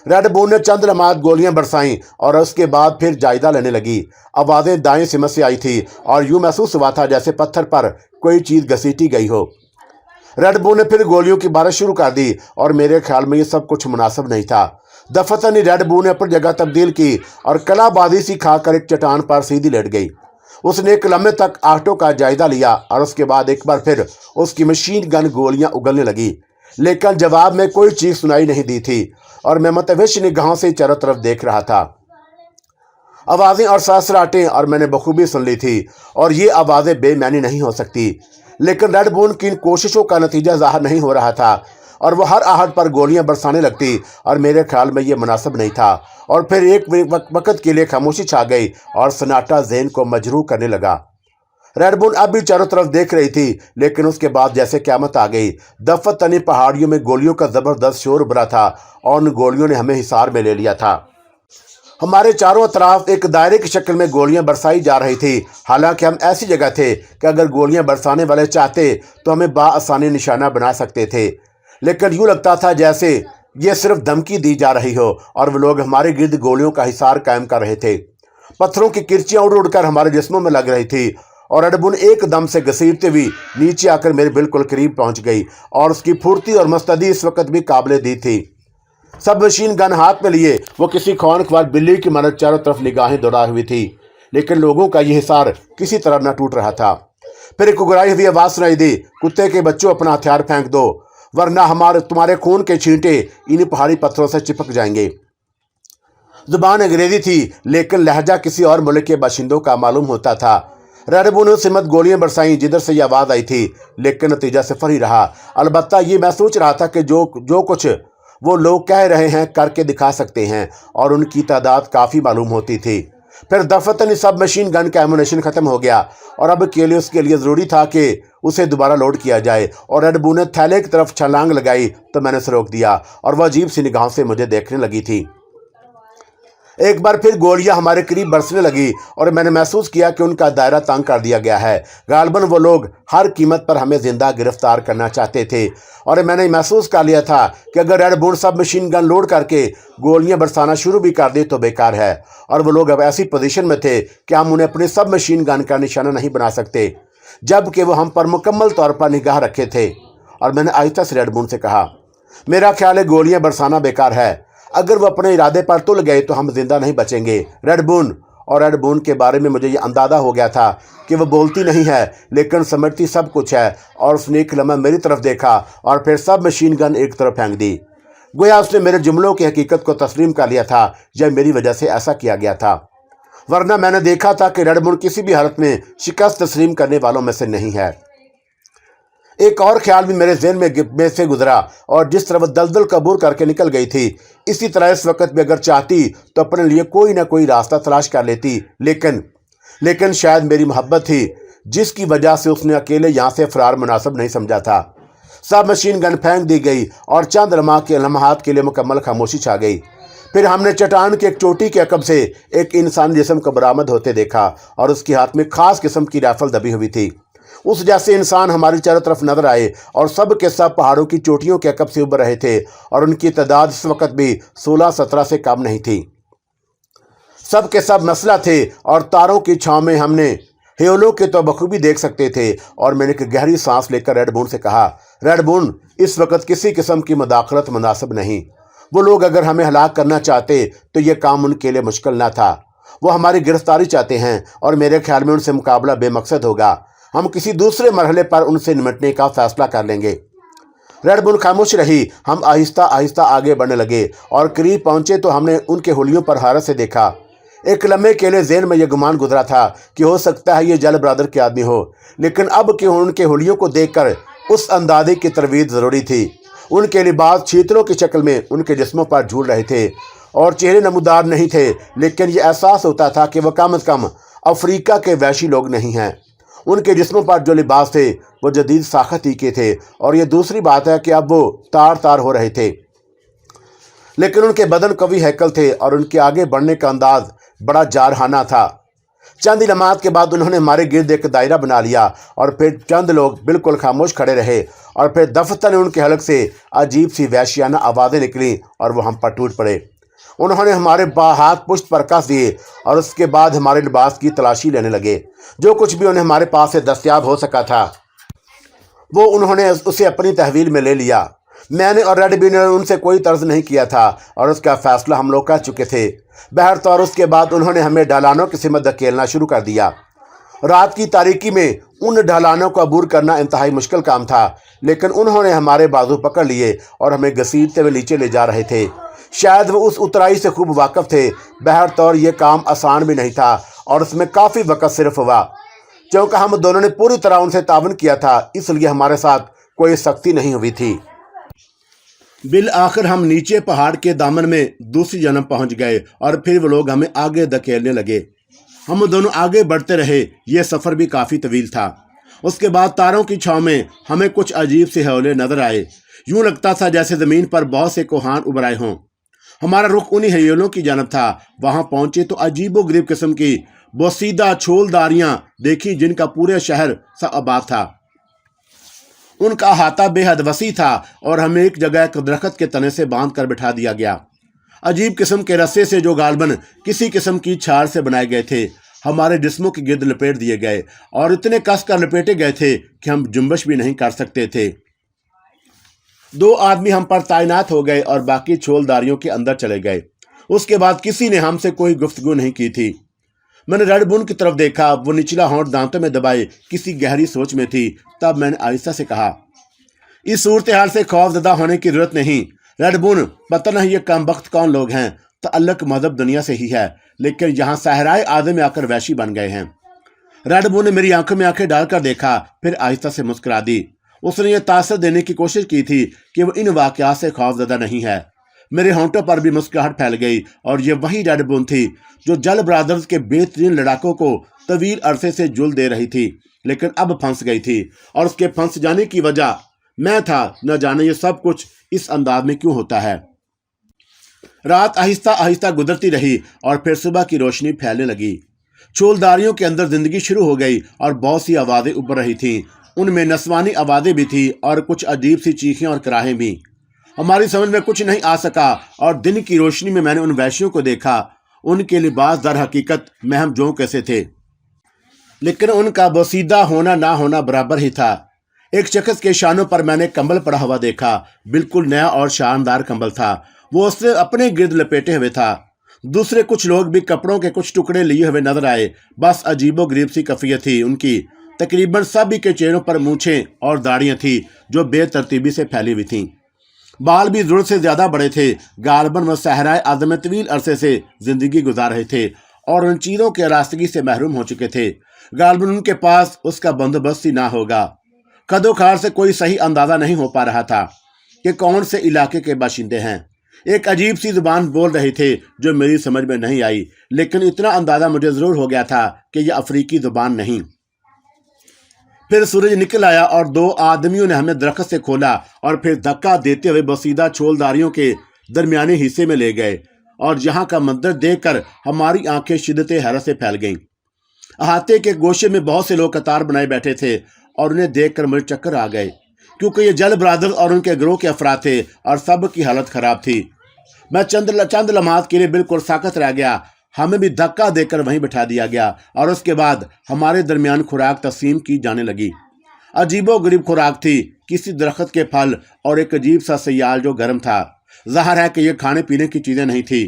रेड बून ने चंद लम्हात गोलियां बरसाईं और उसके बाद फिर जायजा लेने लगी। आवाज़ें दाएं सिमत से आई थी और यूं महसूस हुआ था जैसे पत्थर पर कोई चीज़ घसीटी गई हो। रेड बून ने फिर गोलियों की बारिश शुरू कर दी और मेरे ख्याल में ये सब कुछ मुनासिब नहीं था। दफतन ही रेड बून ने अपनी जगह तब्दील की और कलाबाजी सी खाकर एक चट्टान पर सीधी लेट गई। उसने एक लम्हे तक आटों का जायजा लिया और उसके बाद एक बार फिर उसकी मशीन गन गोलियां उगलने लगी, लेकिन जवाब में कोई चीज़ सुनाई नहीं दी थी और मैं मतविश निगाहों से चारों तरफ देख रहा था। आवाज़ें और सरसराहटें और मैंने बखूबी सुन ली थी और ये आवाज़ें बेमानी नहीं हो सकती, लेकिन रेड बून की इन कोशिशों का नतीजा ज़ाहिर नहीं हो रहा था और वह हर आहट पर गोलियां बरसाने लगती और मेरे ख्याल में ये मुनासिब नहीं था। और फिर एक वक्त के लिए खामोशी छा गई और सन्नाटा ज़हन को मजरूह करने लगा। रेड बून अब भी चारों तरफ देख रही थी, लेकिन उसके बाद जैसे क़यामत आ गई। दफत तनी पहाड़ियों में गोलियों का ज़बरदस्त शोर उभरा था और उन गोलियों ने हमें हिसार में ले लिया था। हमारे चारों तरफ एक दायरे की शक्ल में गोलियां बरसाई जा रही थी। हालांकि हम ऐसी जगह थे कि अगर गोलियां बरसाने वाले चाहते तो हमें बाआसानी निशाना बना सकते थे, लेकिन यूँ लगता था जैसे ये सिर्फ धमकी दी जा रही हो और वो लोग हमारे गिर्द गोलियों का हिसार कायम कर रहे थे। पत्थरों की किरचियाँ उड़ उड़कर हमारे जिस्मों में लग रही थी और रेड बून एकदम से घसीटते हुई नीचे आकर मेरे बिल्कुल करीब पहुंच गई और उसकी फुर्ती और मुस्तैदी इस वक्त भी काबिले दी थी। सब मशीन गन हाथ में लिए वो किसी खौनख्वार बिल्ली की मानद चारों तरफ निगाहें दौड़ा हुई थी, लेकिन लोगों का ये हिसार किसी तरह न टूट रहा था। फिर एक उगराई हुई आवाज़ सुनाई दी, कुत्ते के बच्चों अपना हथियार फेंक दो, वरना तुम्हारे खून के छींटे इन पहाड़ी पत्थरों से चिपक जाएंगे। जुबान अंग्रेजी थी, लेकिन लहजा किसी और मुल्क के बाशिंदों का मालूम होता था। रेड बून ने सिमत गोलियां बरसाईं जिधर से ये आवाज़ आई थी, लेकिन नतीजा सिफर ही रहा। अलबत्ता ये मैं सोच रहा था कि जो कुछ वो लोग कह रहे हैं करके दिखा सकते हैं और उनकी तादाद काफ़ी मालूम होती थी। फिर दफतन सब मशीन गन का एमुनेशन ख़त्म हो गया और अब उसके लिए ज़रूरी था कि उसे दोबारा लोड किया जाए। और रेड बून ने थैले की तरफ छलांग लगाई तो मैंने उसे रोक दिया और वह अजीब सी निगाहों से मुझे देखने लगी थी। एक बार फिर गोलियां हमारे करीब बरसने लगी और मैंने महसूस किया कि उनका दायरा तंग कर दिया गया है। गालबन वो लोग हर कीमत पर हमें जिंदा गिरफ्तार करना चाहते थे और मैंने महसूस कर लिया था कि अगर रेड बून सब मशीन गन लोड करके गोलियां बरसाना शुरू भी कर दे तो बेकार है। और वो लोग अब ऐसी पोजीशन में थे कि हम उन्हें अपने सब मशीन गन का निशाना नहीं बना सकते, जबकि वो हम पर मुकम्मल तौर पर निगाह रखे थे। और मैंने आहिस्ता से रेड बून से कहा, मेरा ख्याल है गोलियां बरसाना बेकार है। अगर वो अपने इरादे पर तुल गए तो हम जिंदा नहीं बचेंगे। रेड बून। और रेड बून के बारे में मुझे ये अंदाज़ा हो गया था कि वह बोलती नहीं है लेकिन समझती सब कुछ है। और उसने एक लम्हा मेरी तरफ देखा और फिर सब मशीन गन एक तरफ फेंक दी। गोया उसने मेरे जुमलों की हकीकत को तस्लीम कर लिया था या मेरी वजह से ऐसा किया गया था, वरना मैंने देखा था कि रेड बून किसी भी हालत में शिकस्त तस्लीम करने वालों में से नहीं है। एक और ख्याल भी मेरे जहन में से गुजरा और जिस तरह वह दलदल कबूर करके निकल गई थी, इसी तरह इस वक्त भी अगर चाहती तो अपने लिए कोई ना कोई रास्ता तलाश कर लेती। लेकिन शायद मेरी मोहब्बत थी जिसकी वजह से उसने अकेले यहाँ से फरार मुनासिब नहीं समझा था। सब मशीन गन फेंक दी गई और चंद लम्हात के लिए मुकम्मल खामोशी छा गई। फिर हमने चट्टान की एक चोटी के अकब से एक इंसान जिस्म को बरामद होते देखा और उसके हाथ में खास किस्म की राइफल दबी हुई थी। उस जैसे इंसान हमारी चारों तरफ नजर आए और सब के सब पहाड़ों की चोटियों के अकब से उभर रहे थे और उनकी तादाद इस वक्त भी 16-17 से कम नहीं थी। सब के सब मसला थे और तारों की छांव में हमने हेलों के तो बखूबी देख सकते थे। और मैंने एक गहरी सांस लेकर रेड बून से कहा, रेड बून, इस वक्त किसी किस्म की मुदाखलत मुनासिब नहीं। वो लोग अगर हमें हलाक करना चाहते तो ये काम उनके लिए मुश्किल ना था। वो हमारी गिरफ्तारी चाहते हैं और मेरे ख्याल में उनसे मुकाबला बेमकसद होगा। हम किसी दूसरे मरहले पर उनसे निपटने का फैसला कर लेंगे। रेड बून खामोश रही। हम आहिस्ता आहिस्ता आगे बढ़ने लगे और करीब पहुंचे तो हमने उनके हुलियों पर हैरत से देखा। ایک لمحے کے لیے ذہن میں یہ گمان گزرا تھا کہ ہو سکتا ہے یہ جل برادر کے آدمی ہو، لیکن اب کہ ان کے حلیوں کو دیکھ کر اس اندازے کی ترویج ضروری تھی۔ ان کے لباس چیتلوں کی شکل میں ان کے جسموں پر جھول رہے تھے اور چہرے نمودار نہیں تھے، لیکن یہ احساس ہوتا تھا کہ وہ کم از کم افریقہ کے وحشی لوگ نہیں ہیں۔ ان کے جسموں پر جو لباس تھے وہ جدید ساخت ہی کے تھے، اور یہ دوسری بات ہے کہ اب وہ تار تار ہو رہے تھے، لیکن ان کے بدن قوی ہیکل تھے اور ان کے آگے بڑھنے کا انداز بڑا جارحانہ تھا۔ چند لمحات کے بعد انہوں نے ہمارے گرد ایک دائرہ بنا لیا، اور پھر چند لوگ بالکل خاموش کھڑے رہے، اور پھر دفتر ان کے حلق سے عجیب سی وحشیانہ آوازیں نکلیں اور وہ ہم پر ٹوٹ پڑے۔ انہوں نے ہمارے ہاتھ پشت پر کس دیے اور اس کے بعد ہمارے لباس کی تلاشی لینے لگے۔ جو کچھ بھی انہیں ہمارے پاس سے دستیاب ہو سکا تھا وہ انہوں نے اسے اپنی تحویل میں لے لیا۔ میں نے اور ریڈ بی نے ان سے کوئی طرز نہیں کیا تھا، اور اس کا فیصلہ ہم لوگ کر چکے تھے۔ بہرطور اس کے بعد انہوں نے ہمیں ڈھلانوں کی سمت دھکیلنا شروع کر دیا۔ رات کی تاریکی میں ان ڈھلانوں کو عبور کرنا انتہائی مشکل کام تھا، لیکن انہوں نے ہمارے بازو پکڑ لیے اور ہمیں گھسیٹتے ہوئے نیچے لے جا رہے تھے۔ شاید وہ اس اترائی سے خوب واقف تھے۔ بہرطور یہ کام آسان بھی نہیں تھا، اور اس میں کافی وقت صرف ہوا۔ چونکہ ہم دونوں نے پوری طرح ان سے تعاون کیا تھا، اس لیے ہمارے ساتھ کوئی سختی نہیں ہوئی تھی۔ بالآخر ہم نیچے پہاڑ کے دامن میں دوسری جانب پہنچ گئے، اور پھر وہ لوگ ہمیں آگے دھکیلنے لگے۔ ہم دونوں آگے بڑھتے رہے۔ یہ سفر بھی کافی طویل تھا۔ اس کے بعد تاروں کی چھاؤں میں ہمیں کچھ عجیب سے حولے نظر آئے۔ یوں لگتا تھا جیسے زمین پر بہت سے کوہان ابھر آئے ہوں۔ ہمارا رخ انہی حیولوں کی جانب تھا۔ وہاں پہنچے تو عجیب و غریب قسم کی بوسیدہ چھولداریاں دیکھی، جن کا پورے شہر سا آباد تھا۔ ان کا احاطہ بے حد وسیع تھا، اور ہمیں ایک جگہ ایک درخت کے تنے سے باندھ کر بٹھا دیا گیا۔ عجیب قسم کے رسے سے جو غالباً کسی قسم کی چھاڑ سے بنائے گئے تھے ہمارے جسموں کے گرد لپیٹ دیے گئے، اور اتنے کس کر لپیٹے گئے تھے کہ ہم جنبش بھی نہیں کر سکتے تھے۔ 2 آدمی ہم پر تعینات ہو گئے اور باقی چھولداریوں کے اندر چلے گئے۔ اس کے بعد کسی نے ہم سے کوئی گفتگو نہیں کی تھی۔ میں نے ریڈ بون کی طرف دیکھا۔ وہ نچلا ہونٹ دانتوں میں دبائے کسی گہری سوچ میں تھی۔ تب میں نے آہستہ سے کہا، اس صورتحال سے خوف زدہ ہونے کی ضرورت نہیں ریڈ بون۔ پتہ نہیں یہ کم بخت کون لوگ ہیں۔ تعلق مذہب دنیا سے ہی ہے، لیکن یہاں صحرائے آدم میں آ کر وحشی بن گئے ہیں۔ ریڈ بون نے میری آنکھوں میں آنکھیں ڈال کر دیکھا، پھر آہستہ سے مسکرا دی۔ اس نے یہ تاثر دینے کی کوشش کی تھی کہ وہ ان واقعات سے خوف زدہ نہیں ہے۔ میرے ہونٹوں پر بھی مسکراہٹ پھیل گئی، اور یہ وہی ریڈ بون تھی جو جل برادرز کے بہترین لڑاکوں کو طویل عرصے سے جل دے رہی تھی، لیکن اب پھنس گئی تھی، اور اس کے پھنس جانے کی وجہ میں تھا۔ نہ جانے یہ سب کچھ اس انداز میں کیوں ہوتا ہے۔ رات آہستہ آہستہ گزرتی رہی، اور پھر صبح کی روشنی پھیلنے لگی۔ چھولداریوں کے اندر زندگی شروع ہو گئی، اور بہت سی آوازیں ابھر رہی تھیں۔ ان میں نسوانی آوازیں بھی تھیں اور کچھ عجیب سی چیخیں اور کراہیں بھی۔ ہماری سمجھ میں کچھ نہیں آ سکا، اور دن کی روشنی میں میں نے ان وحشیوں کو دیکھا۔ ان کے لباس در حقیقت مہم جو کیسے تھے، لیکن ان کا بوسیدہ ہونا نہ ہونا برابر ہی تھا۔ ایک شخص کے شانوں پر میں نے کمبل پڑا ہوا دیکھا، بالکل نیا اور شاندار کمبل تھا۔ وہ اس نے اپنے گرد لپیٹے ہوئے تھا۔ دوسرے کچھ لوگ بھی کپڑوں کے کچھ ٹکڑے لیے ہوئے نظر آئے۔ بس عجیب و غریب سی کیفیت تھی ان کی۔ تقریباً سبھی کے چہروں پر مونچھیں اور داڑیاں تھیں جو بے ترتیبی سے پھیلی ہوئی تھیں۔ بال بھی ضرورت سے زیادہ بڑے تھے۔ غالباً وہ صحرائے آدم میں طویل عرصے سے زندگی گزار رہے تھے اور ان چیزوں کے راستگی سے محروم ہو چکے تھے۔ غالباً ان کے پاس اس کا بندوبست ہی نہ ہوگا۔ قد و کھار سے کوئی صحیح اندازہ نہیں ہو پا رہا تھا کہ کون سے علاقے کے باشندے ہیں۔ ایک عجیب سی زبان بول رہے تھے جو میری سمجھ میں نہیں آئی، لیکن اتنا اندازہ مجھے ضرور ہو گیا تھا کہ یہ افریقی زبان نہیں۔ پھر سورج نکل آیا اور 2 آدمیوں نے ہمیں درخت سے کھولا اور پھر دھکا دیتے ہوئے بوسیدہ چھولداریوں کے درمیانی حصے میں لے گئے، اور یہاں کا منظر دیکھ کر ہماری آنکھیں شدت حیرت سے پھیل گئیں۔ احاطے کے گوشے میں بہت سے لوگ قطار بنائے بیٹھے تھے، اور انہیں دیکھ کر مجھے چکر آ گئے، کیونکہ یہ جل برادرز اور ان کے گروہ کے افراد تھے اور سب کی حالت خراب تھی۔ میں چند لمحات کے لیے بالکل ساکت رہ گیا۔ ہمیں بھی دھکا دے کر وہیں بٹھا دیا گیا، اور اس کے بعد ہمارے درمیان خوراک تقسیم کی جانے لگی۔ عجیب و غریب خوراک تھی، کسی درخت کے پھل اور ایک عجیب سا سیال جو گرم تھا۔ ظاہر ہے کہ یہ کھانے پینے کی چیزیں نہیں تھی۔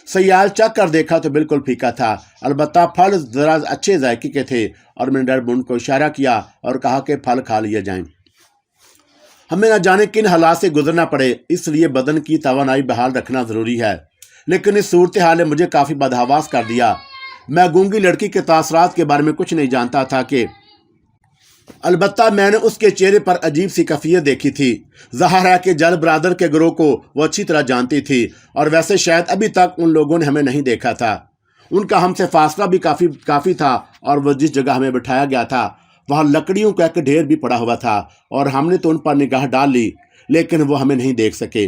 سیال چکھ کر دیکھا تو بالکل پھیکا تھا، البتہ پھل ذرا اچھے ذائقے کے تھے، اور میں نے ڈربن کو اشارہ کیا اور کہا کہ پھل کھا لیے جائیں۔ ہمیں نہ جانے کن حالات سے گزرنا پڑے، اس لیے بدن کی توانائی بحال رکھنا ضروری ہے۔ لیکن اس صورتحال نے مجھے کافی بدحواس کر دیا۔ میں گونگی لڑکی کے تاثرات کے بارے میں کچھ نہیں جانتا تھا کہ البتہ میں نے اس کے چہرے پر عجیب سی کیفیت دیکھی تھی۔ ظاہر ہے کہ جل برادر کے گروہ کو وہ اچھی طرح جانتی تھی، اور ویسے شاید ابھی تک ان لوگوں نے ہمیں نہیں دیکھا تھا۔ ان کا ہم سے فاصلہ بھی کافی تھا، اور وہ جس جگہ ہمیں بٹھایا گیا تھا وہاں لکڑیوں کا ایک ڈھیر بھی پڑا ہوا تھا، اور ہم نے تو ان پر نگاہ ڈال لی لیکن وہ ہمیں نہیں دیکھ سکے۔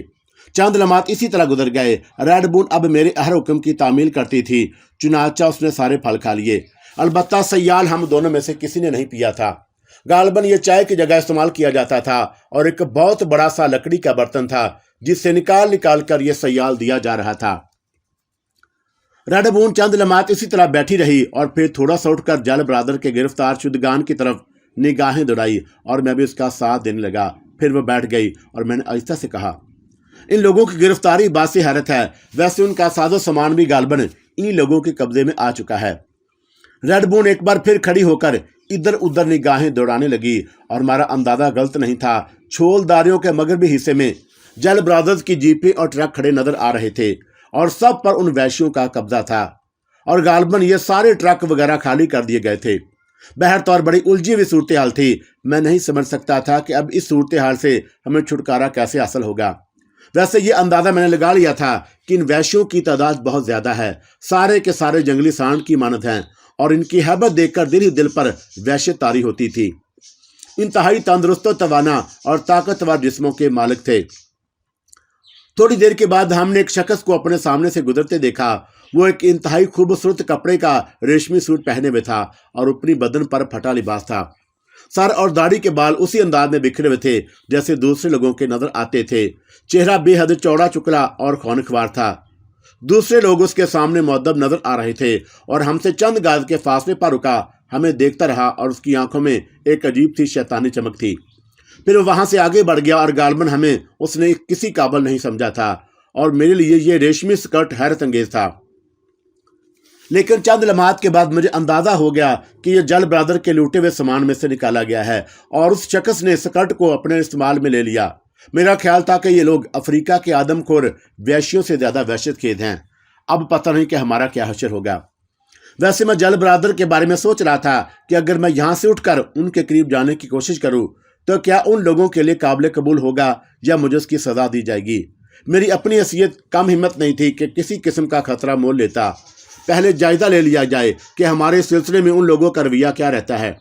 چند لمحات اسی طرح گزر گئے۔ ریڈ بون اب میرے ہر حکم کی تعمیل کرتی تھی، چنانچہ اس نے سارے پھل کھا لیے۔ البتہ سیال ہم دونوں میں سے کسی نے نہیں پیا تھا۔ غالباً یہ چائے کی جگہ استعمال کیا جاتا تھا، اور ایک بہت بڑا سا لکڑی کا برتن تھا جس سے نکال کر یہ سیال دیا جا رہا تھا۔ ریڈ بون چند لمحات اسی طرح بیٹھی رہی، اور پھر تھوڑا سا اٹھ کر جل برادر کے گرفتار شدگان کی طرف نگاہیں دوڑائی، اور میں بھی اس کا ساتھ دینے لگا۔ پھر وہ بیٹھ گئی، اور میں نے آہستہ سے کہا، ان لوگوں کی گرفتاری باعث حیرت ہے، ویسے ان کا ساز و سامان بھی غالباً انہی لوگوں کے قبضے میں آ چکا ہے۔ ریڈ بون ایک بار پھر کھڑی ہو کر ادھر ادھر نگاہیں دوڑانے لگی، اور ہمارا اندازہ غلط نہیں تھا۔ چھول داریوں کے مغربی حصے میں جل برادرز کی جیپیں اور ٹرک کھڑے نظر آ رہے تھے، اور سب پر ان وحشیوں کا قبضہ تھا، اور غالباً یہ سارے ٹرک وغیرہ خالی کر دیے گئے تھے۔ بہرطور بڑی الجھی ہوئی صورتحال تھی۔ میں نہیں سمجھ سکتا تھا کہ اب اس صورتحال سے ہمیں چھٹکارا کیسے حاصل ہوگا۔ ویسے یہ اندازہ میں نے لگا لیا تھا کہ ان وحشیوں کی تعداد بہت زیادہ ہے، سارے کے سارے جنگلی سانڈ کی مانند ہیں، اور ان کی ہیبت دیکھ کر دل ہی دل پر وحشت طاری ہوتی تھی۔ انتہائی تندرست و توانا اور طاقتور جسموں کے مالک تھے۔ تھوڑی دیر کے بعد ہم نے ایک شخص کو اپنے سامنے سے گزرتے دیکھا۔ وہ ایک انتہائی خوبصورت کپڑے کا ریشمی سوٹ پہنے ہوئے تھا، اور اوپری بدن پر پھٹا لباس تھا۔ سر اور داڑھی کے بال اسی انداز میں بکھرے ہوئے تھے جیسے دوسرے لوگوں کے نظر آتے تھے۔ چہرہ بے حد چوڑا چکلا اور خونخوار تھا۔ دوسرے لوگ اس کے سامنے مؤدب نظر آ رہے تھے، اور ہم سے چند گز کے فاصلے پر رکا ہمیں دیکھتا رہا، اور اس کی آنکھوں میں ایک عجیب سی شیطانی چمک تھی۔ پھر وہ وہاں سے آگے بڑھ گیا، اور غالباً ہمیں اس نے کسی قابل نہیں سمجھا تھا، اور میرے لیے یہ ریشمی سکرٹ حیرت انگیز تھا۔ لیکن چند لمحات کے بعد مجھے اندازہ ہو گیا کہ یہ جل برادر کے لوٹے ہوئے سامان میں سے نکالا گیا ہے، اور اس شخص نے سکرٹ کو اپنے استعمال میں لے لیا۔ میرا خیال تھا کہ یہ لوگ افریقہ کے آدم خور وحشیوں سے زیادہ وحشت خیز ہیں۔ اب پتہ نہیں کہ ہمارا کیا حشر ہوگا۔ ویسے میں جل برادر کے بارے میں سوچ رہا تھا کہ اگر میں یہاں سے اٹھ کر ان کے قریب جانے کی کوشش کروں تو کیا ان لوگوں کے لیے قابل قبول ہوگا، یا مجھے اس کی سزا دی جائے گی۔ میری اپنی حیثیت کم ہمت نہیں تھی کہ کسی قسم کا خطرہ مول لیتا۔ پہلے جائزہ لے لیا جائے کہ ہمارے سلسلے میں ان لوگوں کا رویہ کیا رہتا ہے۔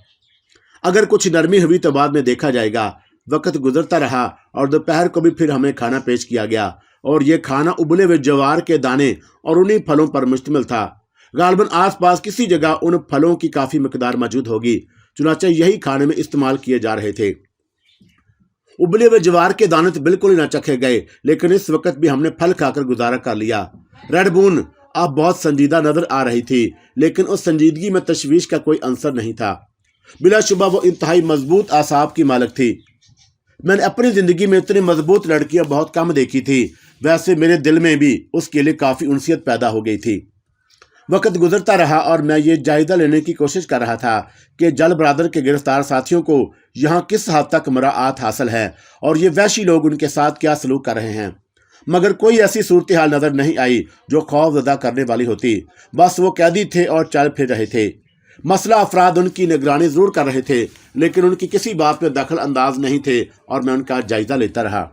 اگر کچھ نرمی ہوئی تو بعد میں دیکھا جائے گا۔ وقت گزرتا رہا، اور دوپہر کو بھی پھر ہمیں کھانا پیش کیا گیا، اور یہ کھانا ابلے ہوئے جوار کے دانے اور انہی پھلوں پر مشتمل تھا۔ غالباً آس پاس کسی جگہ ان پھلوں کی کافی مقدار موجود ہوگی، چنانچہ یہی کھانے میں استعمال کیے جا رہے تھے۔ ابلے ہوئے جوار کے دانے تو بالکل ہی نہ چکھے گئے، لیکن اس وقت بھی ہم نے پھل کھا کر گزارا کر لیا۔ ریڈ بون اب بہت سنجیدہ نظر آ رہی تھی، لیکن اس سنجیدگی میں تشویش کا کوئی عنصر نہیں تھا۔ بلا شبہ وہ انتہائی مضبوط اعصاب کی مالک تھی۔ میں نے اپنی زندگی میں اتنی مضبوط لڑکیاں بہت کم دیکھی تھی، ویسے میرے دل میں بھی اس کے لیے کافی انسیت پیدا ہو گئی تھی۔ وقت گزرتا رہا، اور میں یہ جائزہ لینے کی کوشش کر رہا تھا کہ جل برادر کے گرفتار ساتھیوں کو یہاں کس حد تک مراعات حاصل ہے، اور یہ وحشی لوگ ان کے ساتھ کیا سلوک کر رہے ہیں۔ مگر کوئی ایسی صورتحال نظر نہیں آئی جو خوف زدہ کرنے والی ہوتی۔ بس وہ قیدی تھے اور چل پھر رہے تھے۔ مسئلہ افراد ان کی نگرانی ضرور کر رہے تھے، لیکن ان کی کسی بات میں دخل انداز نہیں تھے، اور میں ان کا جائزہ لیتا رہا۔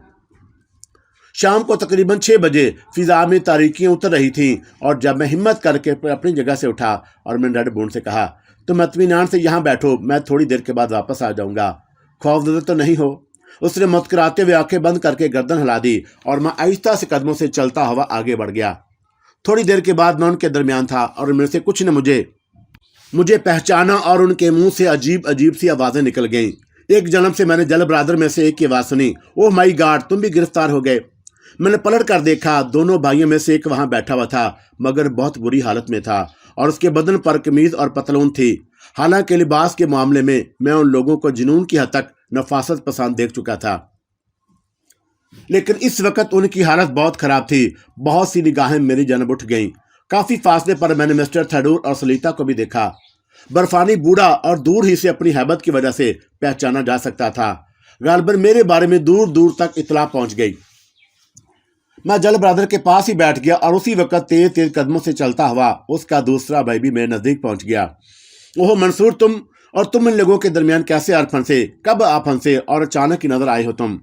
شام کو تقریباً 6 بجے فضا میں تاریکیاں اتر رہی تھیں، اور جب میں ہمت کر کے اپنی جگہ سے اٹھا اور میں ریڈ بون سے کہا، تم اطمینان سے یہاں بیٹھو، میں تھوڑی دیر کے بعد واپس آ جاؤں گا۔ خوف زدہ تو نہیں ہو؟ اس نے مسکراتے ہوئے آنکھیں بند کر کے گردن ہلا دی، اور میں آہستہ سے قدموں سے چلتا ہوا آگے بڑھ گیا۔ تھوڑی دیر کے بعد میں ان کے درمیان تھا، اور ان میں سے کچھ نے مجھے پہچانا، اور ان کے منہ سے عجیب سی آوازیں نکل گئیں۔ ایک جنم سے میں نے جل برادر میں سے ایک کی آواز سنی، اوہ مائی گاڈ، تم بھی گرفتار ہو گئے۔ میں نے پلٹ کر دیکھا، دونوں بھائیوں میں سے ایک وہاں بیٹھا ہوا تھا، مگر بہت بری حالت میں تھا، اور اس کے بدن پر قمیض اور پتلون تھی۔ حالانکہ لباس کے معاملے میں ان لوگوں کو جنون کی حد تک نفاست پسند دیکھ چکا تھا، لیکن اس وقت ان کی حالت بہت خراب تھی۔ بہت سی نگاہیں میری جانب اٹھ گئیں۔ کافی فاصلے پر میں نے مسٹر تھیڈور اور سلیتا کو بھی دیکھا۔ برفانی بوڑھا اور دور ہی سے اپنی ہیبت کی وجہ سے پہچانا جا سکتا تھا۔ غالباً میرے بارے میں دور دور تک اطلاع پہنچ گئی۔ मैं जल ब्रदर के पास ही बैठ गया और उसी वक्त तेज तेज कदमों से चलता हुआ उसका दूसरा भाई भी मेरे नजदीक पहुंच गया। ओह मंसूर, तुम इन लोगों के दरमियान कैसे आ फंसे? कब आप फंसे और अचानक ही नजर आए हो तुम?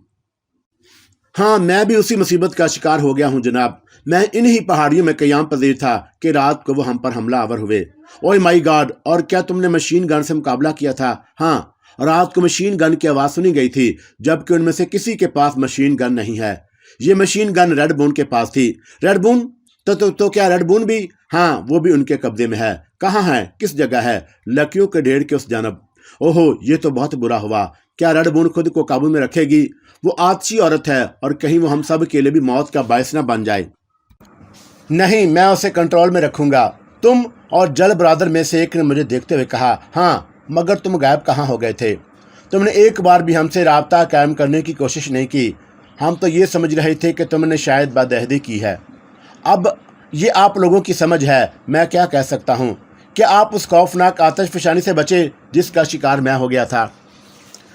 हाँ, मैं भी उसी मुसीबत का शिकार हो गया हूँ जनाब। मैं इन्हीं पहाड़ियों में क़याम पजीर था कि रात को वो हम पर हमला आवर हुए। ओह माई गॉड! और क्या तुमने मशीन गन से मुकाबला किया था? हाँ, रात को मशीन गन की आवाज़ सुनी गई थी, जबकि उनमें से किसी के पास मशीन गन नहीं है। ये मशीन गन रेड बून के पास थी। रेड बून? तो क्या रेड बून भी? हाँ, वो भी उनके कब्जे में है। कहाँ है? किस जगह है? लकड़ियों के ढेर के उस जानब। ओहो, ये तो बहुत बुरा हुआ। क्या रेड बून खुद को काबू में रखेगी? वो आतशी औरत है और कहीं वो हम सब के लिए भी मौत का बायस न बन जाए। नहीं, मैं उसे कंट्रोल में रखूंगा। तुम और जल ब्रादर में से एक ने मुझे देखते हुए कहा, हाँ, मगर तुम गायब कहाँ हो गए थे? तुमने एक बार भी हमसे राब्ता कायम करने की कोशिश नहीं की। हम तो ये समझ रहे थे कि तुमने शायद बदअहदी की है। अब ये आप लोगों की समझ है, मैं क्या कह सकता हूँ। क्या आप उस खौफनाक आतिशफशानी से बचे जिसका शिकार मैं हो गया था?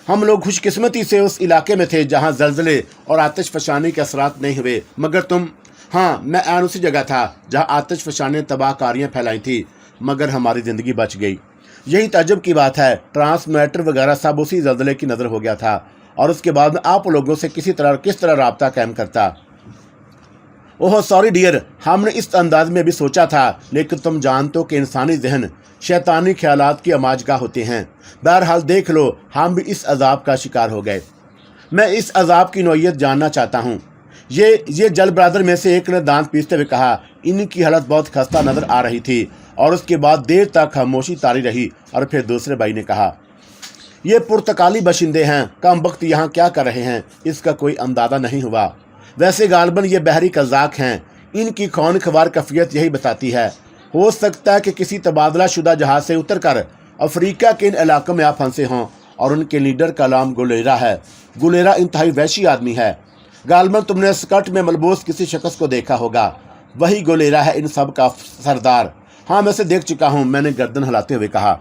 हम लोग खुशकिस्मती से उस इलाके में थे जहाँ जल्जले और आतिशफशानी के असरात नहीं हुए, मगर तुम? हाँ, मैं आन उसी जगह था जहाँ आतिशफशानी ने तबाहकारियाँ फैलाई थी, मगर हमारी ज़िंदगी बच गई। यही ताज्जुब की बात है। ट्रांसमीटर वगैरह सब उसी जल्जले की नज़र हो गया था और उसके बाद में आप लोगों से किस तरह राब्ता कायम करता। ओह सॉरी डियर, हमने इस अंदाज में भी सोचा था, लेकिन तुम जानते हो कि इंसानी जहन शैतानी ख्यालात की अमाजगाह होते हैं। बहरहाल देख लो, हम भी इस अजाब का शिकार हो गए। मैं इस अजाब की नौइयत जानना चाहता हूँ। ये जल ब्रादर में से एक ने दांत पीसते हुए कहा। इनकी हालत बहुत खस्ता नजर आ रही थी और उसके बाद देर तक खामोशी तारी रही और फिर दूसरे भाई ने कहा, ये पुर्तगाली बशिंदे हैं, कम वक्त यहाँ क्या कर रहे हैं इसका कोई अंदाजा नहीं हुआ। वैसे गालबन ये बहरी कज़ाक हैं। इनकी खौन खवार कैफियत यही बताती है। हो सकता है कि किसी तबादला शुदा जहाज से उतरकर अफ्रीका के इन इलाकों में आप फंसे हों और उनके लीडर का नाम गुलेरा है। गुलेरा इंतहाई वैशी आदमी है। गालबन तुमने स्कर्ट में मलबूस किसी शख्स को देखा होगा, वही गुलेरा है इन सब का सरदार। हाँ, मैं उसे देख चुका हूँ, मैंने गर्दन हिलाते हुए कहा।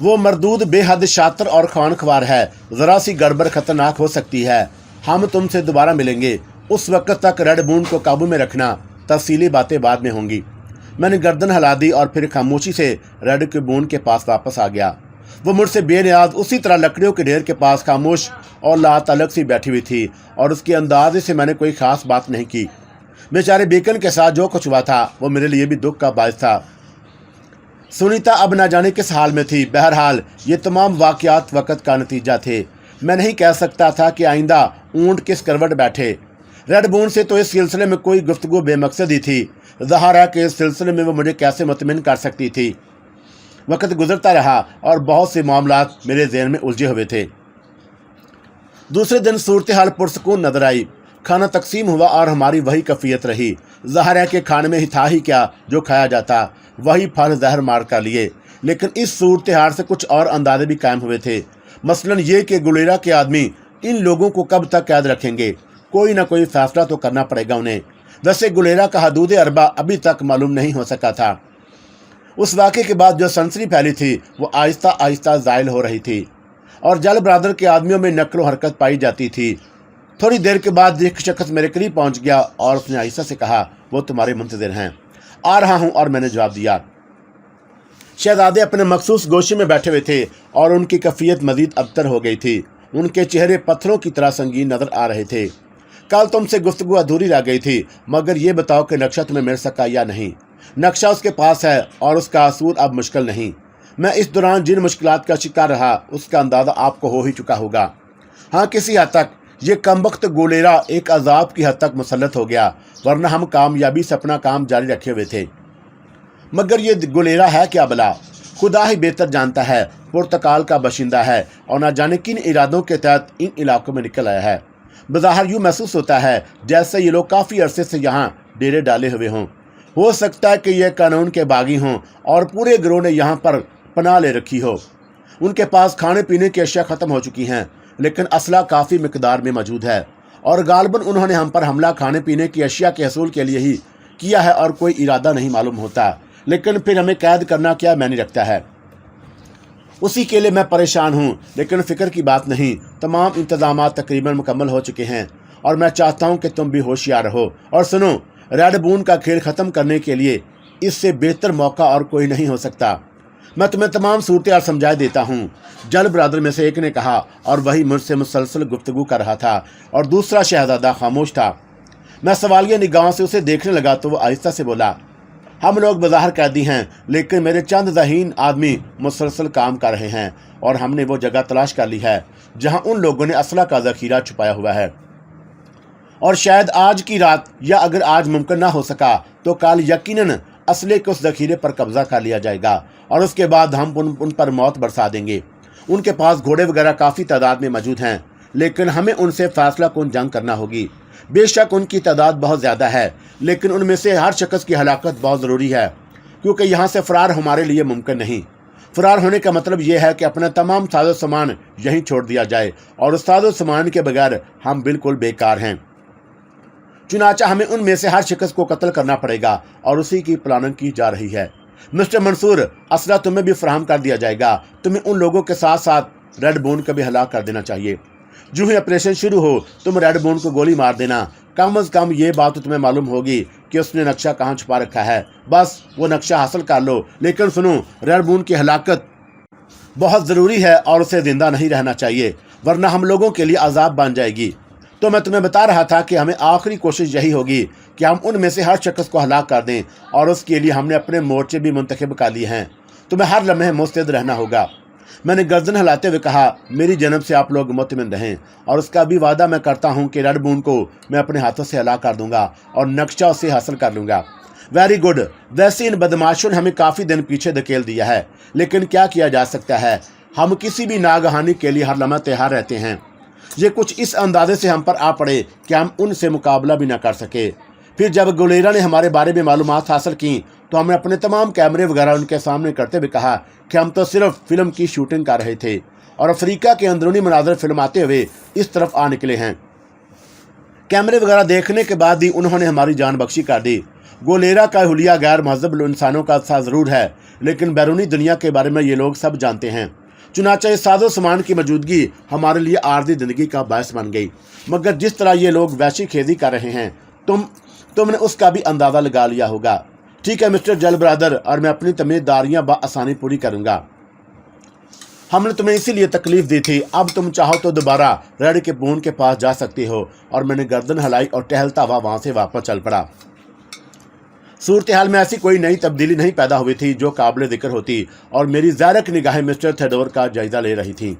वो मरदूद बेहद शातिर और खौन खवार है। ज़रा सी गड़बड़ खतरनाक हो सकती है। हम तुमसे दोबारा मिलेंगे। उस वक्त तक रेड बून को काबू में रखना। तफसीली बातें बाद में होंगी। मैंने गर्दन हिला दी और फिर खामोशी से रेड के बून के पास वापस आ गया। वो मुझसे बेनियाज उसी तरह लकड़ियों के ढेर के पास खामोश और लातलक सी बैठी हुई थी और उसके अंदाजे से मैंने कोई ख़ास बात नहीं की। बेचारे बेकन के साथ जो कुछ हुआ था वो मेरे लिए भी दुख का बायस था। सुनीता अब न जाने किस हाल में थी। बहरहाल ये तमाम वाक़यात वक़्त का नतीजा थे। मैं नहीं कह सकता था कि आइंदा ऊँट किस करवट बैठे। रेड बून से तो इस सिलसिले में कोई गुफ्तगू बेमकसद ही थी। ज़ाहिर है कि इस सिलसिले में वो मुझे कैसे मुतमिन कर सकती थी। वक्त गुजरता रहा और बहुत से मामलात मेरे ज़हन में उलझे हुए थे। दूसरे दिन सूरत हाल पुरसकून नजर आई। खाना तकसीम हुआ और हमारी वही कैफियत रही। ज़ाहिर है कि खाने में ही था ही क्या जो खाया जाता, वही फल जहर मार कर लिए। लेकिन इस सूरत हाल से कुछ और अंदाजे भी कायम हुए थे। मसलन ये कि गुलेरा के आदमी इन लोगों को कब तक कैद रखेंगे। कोई ना कोई फैसला तो करना पड़ेगा उन्हें। वैसे गुलेरा का हदूद अरबा अभी तक मालूम नहीं हो सका था। उस वाक़े के बाद जो सनसनी फैली थी वो आहिस्ता आहिस्ता ज़ाइल हो रही थी और जल ब्रादर के आदमियों में नकलो हरकत पाई जाती थी। थोड़ी देर के बाद एक शख्स मेरे करीब पहुंच गया और उसने आहिस्ता से कहा, वो तुम्हारे मुंतज़िर हैं। आ रहा हूं। और मैंने जवाब दिया। शहजादे अपने मखसूस गोशे में बैठे हुए थे और उनकी कैफियत मजीद अबतर हो गई थी। उनके चेहरे पत्थरों की तरह संगीन नजर आ रहे थे। कल तुमसे गुफ्तगू अधूरी रह गई थी, मगर ये बताओ कि नक्शा तुम्हें मिल सका या नहीं। नक्शा उसके पास है और उसका असूल अब मुश्किल नहीं। मैं इस दौरान जिन मुश्किलात का शिकार रहा उसका अंदाज़ा आपको हो ही चुका होगा। हाँ, किसी हद तक ये कमबख्त गुलेरा एक अजाब की हद तक मुसल्लत हो गया, वरना हम कामयाबी से अपना काम जारी रखे हुए थे। मगर ये गुलेरा है क्या भला? खुदा ही बेहतर जानता है। पुर्तगाल का बशिंदा है और न जाने किन इरादों के तहत इन इलाकों में निकल आया है। बज़ाहिर यूँ महसूस होता है जैसे ये लोग काफ़ी अरसे से यहाँ डेरे डाले हुए हों। हो सकता है कि यह कानून के बागी हों और पूरे गिरोह ने यहाँ पर पनाह ले रखी हो। उनके पास खाने पीने की अशिया ख़त्म हो चुकी हैं, लेकिन असला काफ़ी मिकदार में मौजूद है और गालबन उन्होंने हम पर हमला खाने पीने की अशिया के हसूल के लिए ही किया है और कोई इरादा नहीं मालूम होता। लेकिन फिर हमें कैद करना क्या मैंने रखता है, उसी के लिए मैं परेशान हूँ। लेकिन फ़िक्र की बात नहीं, तमाम इंतज़ामात तकरीबन मुकम्मल हो चुके हैं और मैं चाहता हूं कि तुम भी होशियार रहो। और सुनो, रेड बून का खेल खत्म करने के लिए इससे बेहतर मौका और कोई नहीं हो सकता। मैं तुम्हें तमाम सूरत समझा देता हूँ, जल ब्रादर में से एक ने कहा, और वही मुझसे मुसलसल गुफ्तगू कर रहा था और दूसरा शहजादा खामोश था। मैं सवालिया निगाहों से उसे देखने लगा तो वो आहिस्ता से बोला, हम लोग बज़ाहिर कैदी हैं, लेकिन मेरे चंद ज़हीन आदमी मुसलसल काम कर रहे हैं और हमने वो जगह तलाश कर ली है जहां उन लोगों ने असला का ज़ख़ीरा छुपाया हुआ है। और शायद आज की रात, या अगर आज मुमकिन ना हो सका तो कल यकीनन असले के उस ज़ख़ीरे पर कब्जा कर लिया जाएगा और उसके बाद हम उन पर मौत बरसा देंगे। उनके पास घोड़े वगैरह काफ़ी तादाद में मौजूद हैं, लेकिन हमें उनसे फैसला कौन जंग करना होगी। बेशक उनकी तादाद बहुत ज़्यादा है, लेकिन उनमें से हर शख्स की हलाकत बहुत ज़रूरी है, क्योंकि यहाँ से फ़रार हमारे लिए मुमकिन नहीं। फ़रार होने का मतलब यह है कि अपना तमाम साजो सामान यहीं छोड़ दिया जाए, और उस साजो सामान के बगैर हम बिल्कुल बेकार हैं। चुनाचा हमें उनमें से हर शख्स को कत्ल करना पड़ेगा और उसी की प्लानिंग की जा रही है। मिस्टर मंसूर, असला तुम्हें भी फराहम कर दिया जाएगा। तुम्हें उन लोगों के साथ साथ रेड बून को भी हलाक कर देना चाहिए। जो ही ऑपरेशन शुरू हो तुम रेड बून को गोली मार देना। कम अज़ कम ये बात तो तुम्हें मालूम होगी कि उसने नक्शा कहाँ छुपा रखा है। बस वो नक्शा हासिल कर लो। लेकिन सुनो, रेड बून की हलाकत बहुत ज़रूरी है और उसे ज़िंदा नहीं रहना चाहिए, वरना हम लोगों के लिए अजाब बन जाएगी। तो मैं तुम्हें बता रहा था कि हमें आखिरी कोशिश यही होगी कि हम उनमें से हर शख्स को हलाक कर दें, और उसके लिए हमने अपने मोर्चे भी मुंतखब कर लिए हैं। तुम्हें हर लम्हे मुस्तैद रहना होगा। मैंने गर्दन हिलाते हुए कहा, मेरी जन्म से आप लोग मुतमिन रहें, और उसका भी वादा मैं करता हूँ कि रेड बून को मैं अपने हाथों से हलाक कर दूंगा और नक्शा उसे हासिल कर लूँगा। Very good. वैसे इन बदमाशों ने हमें काफ़ी दिन पीछे धकेल दिया है, लेकिन क्या किया जा सकता है, हम किसी भी नागहानी के लिए हर लम्हा तैयार रहते हैं। ये कुछ इस अंदाजे से हम पर आ पड़े कि हम उनसे मुकाबला भी ना कर सके। फिर जब गुलेरा ने हमारे बारे में मालूमात हासिल की तो हमने अपने तमाम कैमरे वगैरह उनके सामने करते हुए कहा कि हम तो सिर्फ फिल्म की शूटिंग कर रहे थे और अफ्रीका के अंदरूनी मनाज़र फिल्माते हुए इस तरफ आ निकले हैं। कैमरे वगैरह देखने के बाद ही उन्होंने हमारी जान बख्शी कर दी। गुलेरा का हुलिया गैर महज़ब इंसानों का सा ज़रूर है, लेकिन बैरूनी दुनिया के बारे में ये लोग सब जानते हैं। चुनाचा इस साजो सामान की मौजूदगी हमारे लिए आर्जी ज़िंदगी का बायस बन गई। मगर जिस तरह ये लोग वैशी खेदी कर रहे हैं, तुमने उसका भी अंदाज़ा लगा लिया होगा। ठीक है मिस्टर जल ब्रादर, और मैं अपनी तमीज़दारियाँ बआसानी पूरी करूँगा। हमने तुम्हें इसीलिए तकलीफ दी थी, अब तुम चाहो तो दोबारा रेड के बून के पास जा सकती हो। और मैंने गर्दन हिलाई और टहलता हुआ वहाँ से वापस चल पड़ा। सूरत हाल में ऐसी कोई नई तब्दीली नहीं पैदा हुई थी जो काबिल जिक्र होती, और मेरी ज़ारक निगाहें मिस्टर थेडोर का जायजा ले रही थी।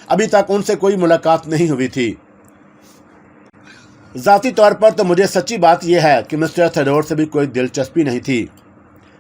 अभी तक उनसे कोई मुलाकात नहीं हुई थी। ज़ाती तौर पर तो मुझे सच्ची बात यह है कि मिस्टर थेडोर से भी कोई दिलचस्पी नहीं थी,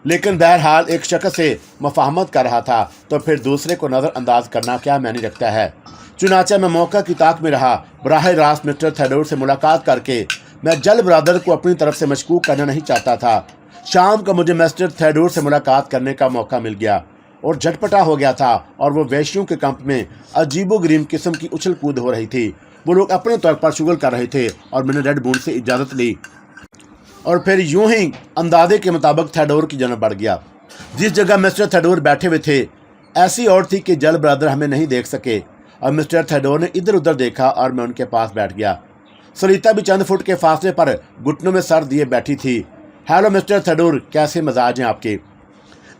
लेकिन बहरहाल एक शख्स से मफाहमत कर रहा था, तो फिर दूसरे को नज़रअंदाज करना क्या मायने रखता है। चुनाचा मैं मौका की ताक में रहा। बराह रास्त मिस्टर थेडोर से मुलाकात करके मैं जल ब्रादर को अपनी तरफ से मशकूक करना नहीं चाहता था। शाम को मुझे मिस्टर थेडोर से मुलाकात करने का मौका मिल गया और झटपटा हो गया था, और वो वैश्यों के कैंप में अजीबोगरीब किस्म की उछल कूद हो रही थी। वो लोग अपने तौर पर शुगल कर रहे थे, और मैंने रेड बून से इजाज़त ली, और फिर यूं ही अंदाजे के मुताबिक थेडोर की जन्म बढ़ गया। जिस जगह मिस्टर थेडोर बैठे हुए थे ऐसी और थी कि जल ब्रादर हमें नहीं देख सके, और मिस्टर थेडोर ने इधर उधर देखा और मैं उनके पास बैठ गया। सलीता भी चंद फुट के फासले पर घुटनों में सर दिए बैठी थी। हेलो मिस्टर थेडोर, कैसे मजाज हैं आपके?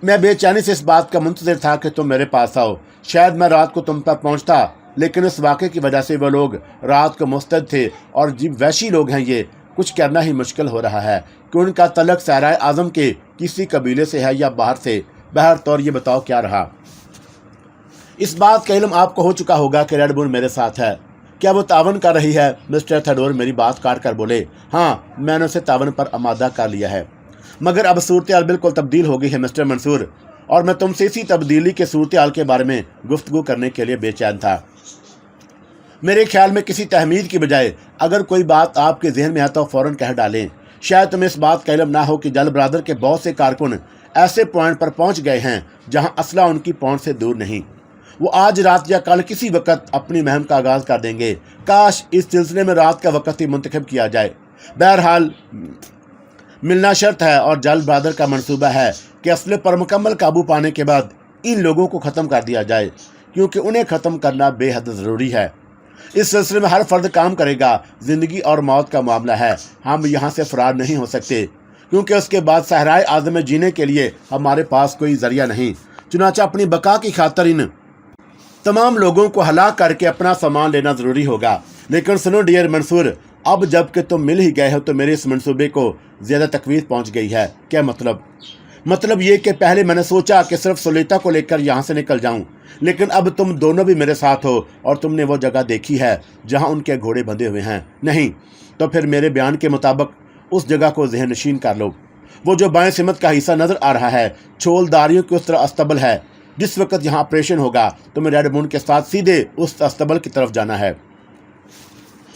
मैं बेचैनी से इस बात का मुंतज़िर था कि तुम मेरे पास आओ। शायद मैं रात को तुम पर पहुंचता, लेकिन इस वाक़े की वजह से वो लोग रात को मुस्तैद थे, और जीव वैशी लोग हैं ये, कुछ करना ही मुश्किल हो रहा है कि उनका तलक सहराए आज़म के किसी कबीले से है या बाहर से। बहरतौर ये बताओ क्या रहा। इस बात का इल्म आपको हो चुका होगा कि रेड बून मेरे साथ है। क्या वो तावन कर रही है? मिस्टर थेडोर मेरी बात काट कर बोले, हाँ, मैंने उसे तावन पर आमादा कर लिया है। मगर अब सूरत हाल बिल्कुल तब्दील हो गई है मिस्टर मंसूर, और मैं तुमसे इसी तब्दीली के सूरत हाल के बारे में गुफ्तगू करने के लिए बेचैन था। मेरे ख्याल में किसी तहमीद की बजाय अगर कोई बात आपके जहन में है तो फ़ौरन कह डालें। शायद तुम्हें इस बात का इल्म ना हो कि जल ब्रादर के बहुत से कारकुन ऐसे पॉइंट पर पहुंच गए हैं जहां असला उनकी पहुंच से दूर नहीं। वो आज रात या कल किसी वक्त अपनी मुहिम का आगाज़ कर देंगे। काश इस सिलसिले में रात का वक्त ही मुंतखब किया जाए। बहरहाल मिलना शर्त है, और जल ब्रादर का मंसूबा है कि असले पर मुकम्मल काबू पाने के बाद इन लोगों को ख़त्म कर दिया जाए, क्योंकि उन्हें ख़त्म करना बेहद ज़रूरी है। इस सिलसिले में हर फर्द काम करेगा। जिंदगी और मौत का मामला है, हम यहाँ से फरार नहीं हो सकते, क्योंकि उसके बाद सहराए आज़म में जीने के लिए हमारे पास कोई जरिया नहीं। चुनाचा अपनी बका की खातिर इन तमाम लोगों को हलाक करके अपना सामान लेना जरूरी होगा। लेकिन सुनो डियर मंसूर, अब जबकि तुम मिल ही गए हो तो मेरे इस मंसूबे को ज्यादा तकवीर पहुंच गई है। क्या मतलब ये कि पहले मैंने सोचा कि सिर्फ सुलेता को लेकर यहाँ से निकल जाऊं, लेकिन अब तुम दोनों भी मेरे साथ हो और तुमने वो जगह देखी है जहाँ उनके घोड़े बंधे हुए हैं। नहीं तो फिर मेरे बयान के मुताबिक उस जगह को ज़हन नशीन कर लो। वो जो बाएं सिमत का हिस्सा नजर आ रहा है, छोलदारियों की उस तरह अस्तबल है। जिस वक्त यहाँ ऑपरेशन होगा तुम्हें रेड मून के साथ सीधे उस अस्तबल की तरफ जाना है।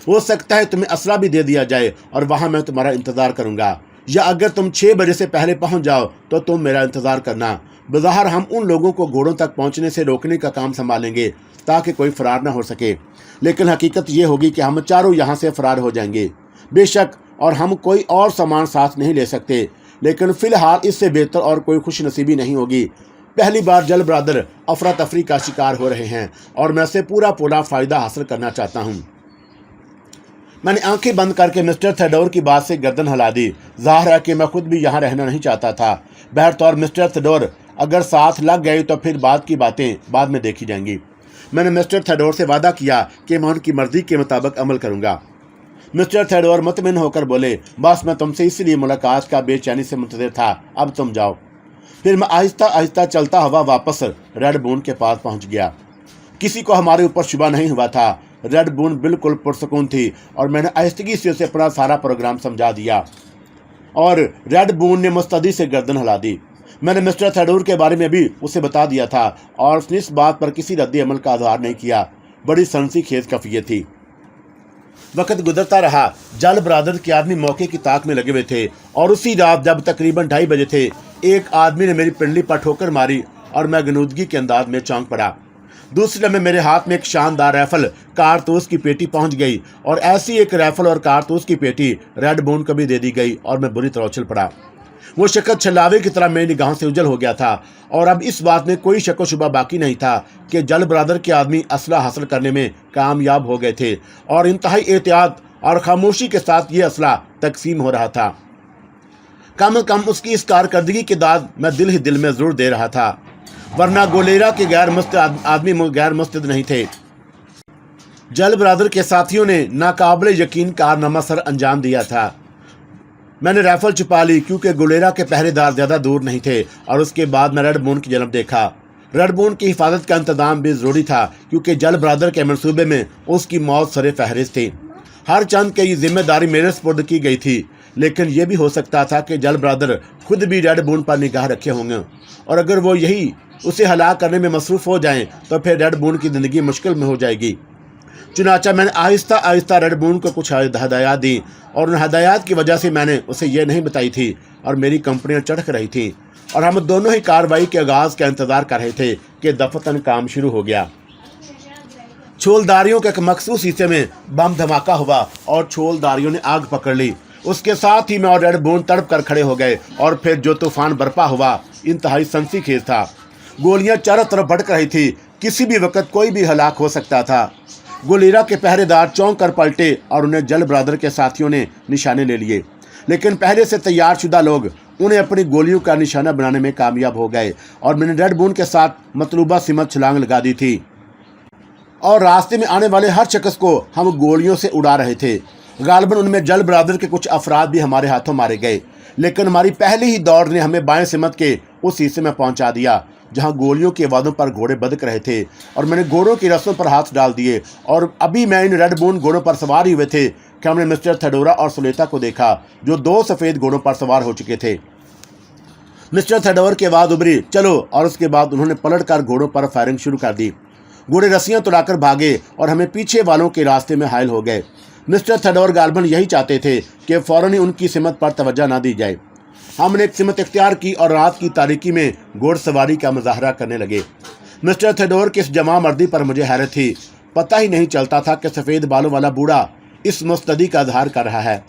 हो सकता है तुम्हें असला भी दे दिया जाए और वहाँ मैं तुम्हारा इंतज़ार करूँगा, या अगर तुम 6 बजे से पहले पहुँच जाओ तो तुम मेरा इंतज़ार करना। बज़ाहिर हम उन लोगों को घोड़ों तक पहुँचने से रोकने का काम संभालेंगे ताकि कोई फरार न हो सके, लेकिन हकीकत ये होगी कि हम चारों यहाँ से फरार हो जाएंगे बेशक, और हम कोई और सामान साथ नहीं ले सकते। लेकिन फ़िलहाल इससे बेहतर और कोई खुश नसीबी नहीं होगी। पहली बार जल ब्रादर अफरा तफरी का शिकार हो रहे हैं और मैं से पूरा फ़ायदा हासिल करना चाहता हूँ। मैंने आंखें बंद करके मिस्टर थेडोर की बात से गर्दन हिला दी। ज़ाहिर है कि मैं खुद भी यहाँ रहना नहीं चाहता था। बहरतौर मिस्टर थेडोर अगर साथ लग गए तो फिर बाद की बातें बाद में देखी जाएंगी। मैंने मिस्टर थेडोर से वादा किया कि मैं उनकी मर्जी के मुताबिक अमल करूँगा। मिस्टर थेडोर मुतमिन होकर बोले, बस मैं तुमसे इसलिए मुलाकात का बेचैनी से मुंतज़िर था, अब तुम जाओ। फिर मैं आहिस्ता आहिस्ता चलता हुआ वापस रेड बून के पास पहुँच गया। किसी को हमारे ऊपर शुबा नहीं हुआ था। रेड बून बिल्कुल पुरसकून थी और मैंने आहिस्तगी से उसे अपना सारा प्रोग्राम समझा दिया और रेड बून ने मुस्तैदी से गर्दन हिला दी। मैंने मिस्टर थेडोर के बारे में भी उसे बता दिया था और उसने इस बात पर किसी रद्द अमल का इज़हार नहीं किया। बड़ी सनसी खेज कफियत थी। वक्त गुजरता रहा। जल ब्रादर के आदमी मौके की ताक में लगे हुए थे और उसी रात जब तकरीबन 2:30 बजे थे, एक आदमी ने मेरी पिंडली पर ठोकर मारी और मैं गनूदगी के अंदाज में चौंक पड़ा। दूसरे में मेरे हाथ में एक शानदार राइफल कारतूस की पेटी पहुंच गई और ऐसी एक राइफल और कारतूस की पेटी रेड बून को भी दे दी गई और मैं बुरी तरह उछल पड़ा। वो शक्ल छलावे की तरह मेरी निगाहों से उजल हो गया था और अब इस बात में कोई शक व शुबा बाकी नहीं था कि जल ब्रादर के आदमी असला हासिल करने में कामयाब हो गए थे और इंतहाई एहतियात और खामोशी के साथ ये असला तकसीम हो रहा था। कम कम उसकी इस कारकर्दगी की दाद मैं दिल ही दिल में जरूर दे रहा था, वरना गोलेरा के आदमी गैर मुस्तैद नहीं थे। जल ब्रादर के साथियों ने नाकाबिल यकीन कारनामा सर अंजाम दिया था। मैंने राइफल छुपा ली क्योंकि गोलेरा के पहरेदार ज़्यादा दूर नहीं थे और उसके बाद मैं रेड बून की जन्म देखा। रेड बून की हिफाजत का इंतजाम भी ज़रूरी था क्योंकि जल ब्रादर के मंसूबे में उसकी मौत सरे फहरिस्त थी। हर चंद की जिम्मेदारी मेरे स्पुर्द की गई थी, लेकिन यह भी हो सकता था कि जल ब्रादर खुद भी रेड बून पर निगाह रखे होंगे और अगर वो यही उसे हलाक करने में मसरूफ़ हो जाएं तो फिर रेड बून की ज़िंदगी मुश्किल में हो जाएगी। चुनाचा मैंने आहिस्ता आहिस्ता रेड बून को कुछ हदायत दी और उन हदायत की वजह से मैंने उसे ये नहीं बताई थी और मेरी कंपनियां चढ़क रही थी और हम दोनों ही कार्रवाई के आगाज़ का इंतज़ार कर रहे थे कि दफतन काम शुरू हो गया। छोलदारियों के एक मखसूस हिस्से में बम धमाका हुआ और छोलदारियों ने आग पकड़ ली। उसके साथ ही मैं और रेड बून तड़प कर खड़े हो गए और फिर जो तूफान बरपा हुआ इंतहाई सनसी खेज था। गोलियां चारों तरफ भड़क रही थी, किसी भी वक्त कोई भी हलाक हो सकता था। गोलेरा के पहरेदार चौंक कर पलटे और उन्हें जल ब्रादर के साथियों ने निशाने ले लिए, लेकिन पहले से तैयार शुदा लोग उन्हें अपनी गोलियों का निशाना बनाने में कामयाब हो गए और मैंने रेड बून के साथ मतलूबा सिमत छलांग लगा दी थी और रास्ते में आने वाले हर शख्स को हम गोलियों से उड़ा रहे थे। गालिबन उनमें जल ब्रादर के कुछ अफराद भी हमारे हाथों मारे गए, लेकिन हमारी पहली ही दौड़ ने हमें बाएं सिमत के उस हिस्से में पहुंचा दिया जहां गोलियों के वादों पर घोड़े बदक रहे थे और मैंने घोड़ों की रस्सों पर हाथ डाल दिए और अभी मैं इन रेड बून घोड़ों पर सवार ही हुए थे कि हमने मिस्टर थेडोरा और सुलेता को देखा जो 2 सफ़ेद घोड़ों पर सवार हो चुके थे। मिस्टर थेडोर के बाद उभरी चलो और उसके बाद उन्होंने पलट कर घोड़ों पर फायरिंग शुरू कर दी। घोड़े रस्सियां तुड़ाकर भागे और हमें पीछे वालों के रास्ते में हायल हो गए। मिस्टर थेडोर गालिबन यही चाहते थे कि फ़ौरन ही उनकी सिमत पर तवज्जो ना दी जाए। हमने एक सिमत इख्तियार की और रात की तारीकी में घोड़सवारी का मुजाहरा करने लगे। मिस्टर थेडोर की इस जमा मर्दी पर मुझे हैरत थी। पता ही नहीं चलता था कि सफ़ेद बालों वाला बूढ़ा इस मुस्तैदी का इजहार कर रहा है।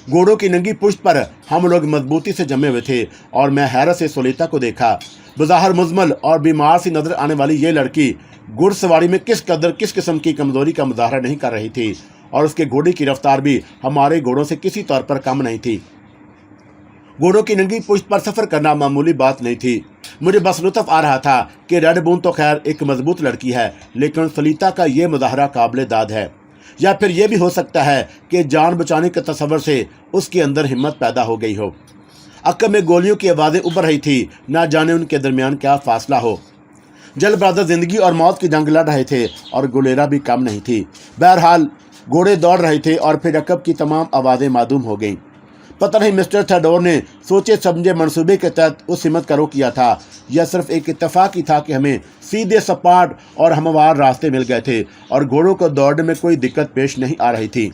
घोड़ों की नंगी पुश्त पर हम लोग मजबूती से जमे हुए थे और मैं हैरत से सुलेता को देखा। बज़ाहिर मुज़मल और बीमार सी नजर आने वाली ये लड़की घुड़सवारी में किस किस्म की कमजोरी का मुजाहरा नहीं कर रही थी, और उसके घोड़े की रफ्तार भी हमारे घोड़ों से किसी तौर पर कम नहीं थी। घोड़ों की नंगी पुश्त पर सफर करना मामूली बात नहीं थी। मुझे बस लुत्फ आ रहा था कि रेड बून तो खैर एक मजबूत लड़की है, लेकिन सलीता का ये मुजाहरा काबिल दाद है। या फिर यह भी हो सकता है कि जान बचाने के तसव्वुर से उसके अंदर हिम्मत पैदा हो गई हो। अक्कम में गोलियों की आवाज़ें उभर रही थी, ना जाने उनके दरमियान क्या फासला हो। जल ब्रदर जिंदगी और मौत की जंग लड़ रहे थे और गुलेरा भी कम नहीं थी। बहरहाल घोड़े दौड़ रहे थे और फिर रकब की तमाम आवाज़ें मादूम हो गईं। पता नहीं मिस्टर थेडोर ने सोचे समझे मंसूबे के तहत उस हिम्मत का रुख किया था, यह सिर्फ एक इत्तेफाक ही था कि हमें सीधे सपाट और हमवार रास्ते मिल गए थे और घोड़ों को दौड़ने में कोई दिक्कत पेश नहीं आ रही थी।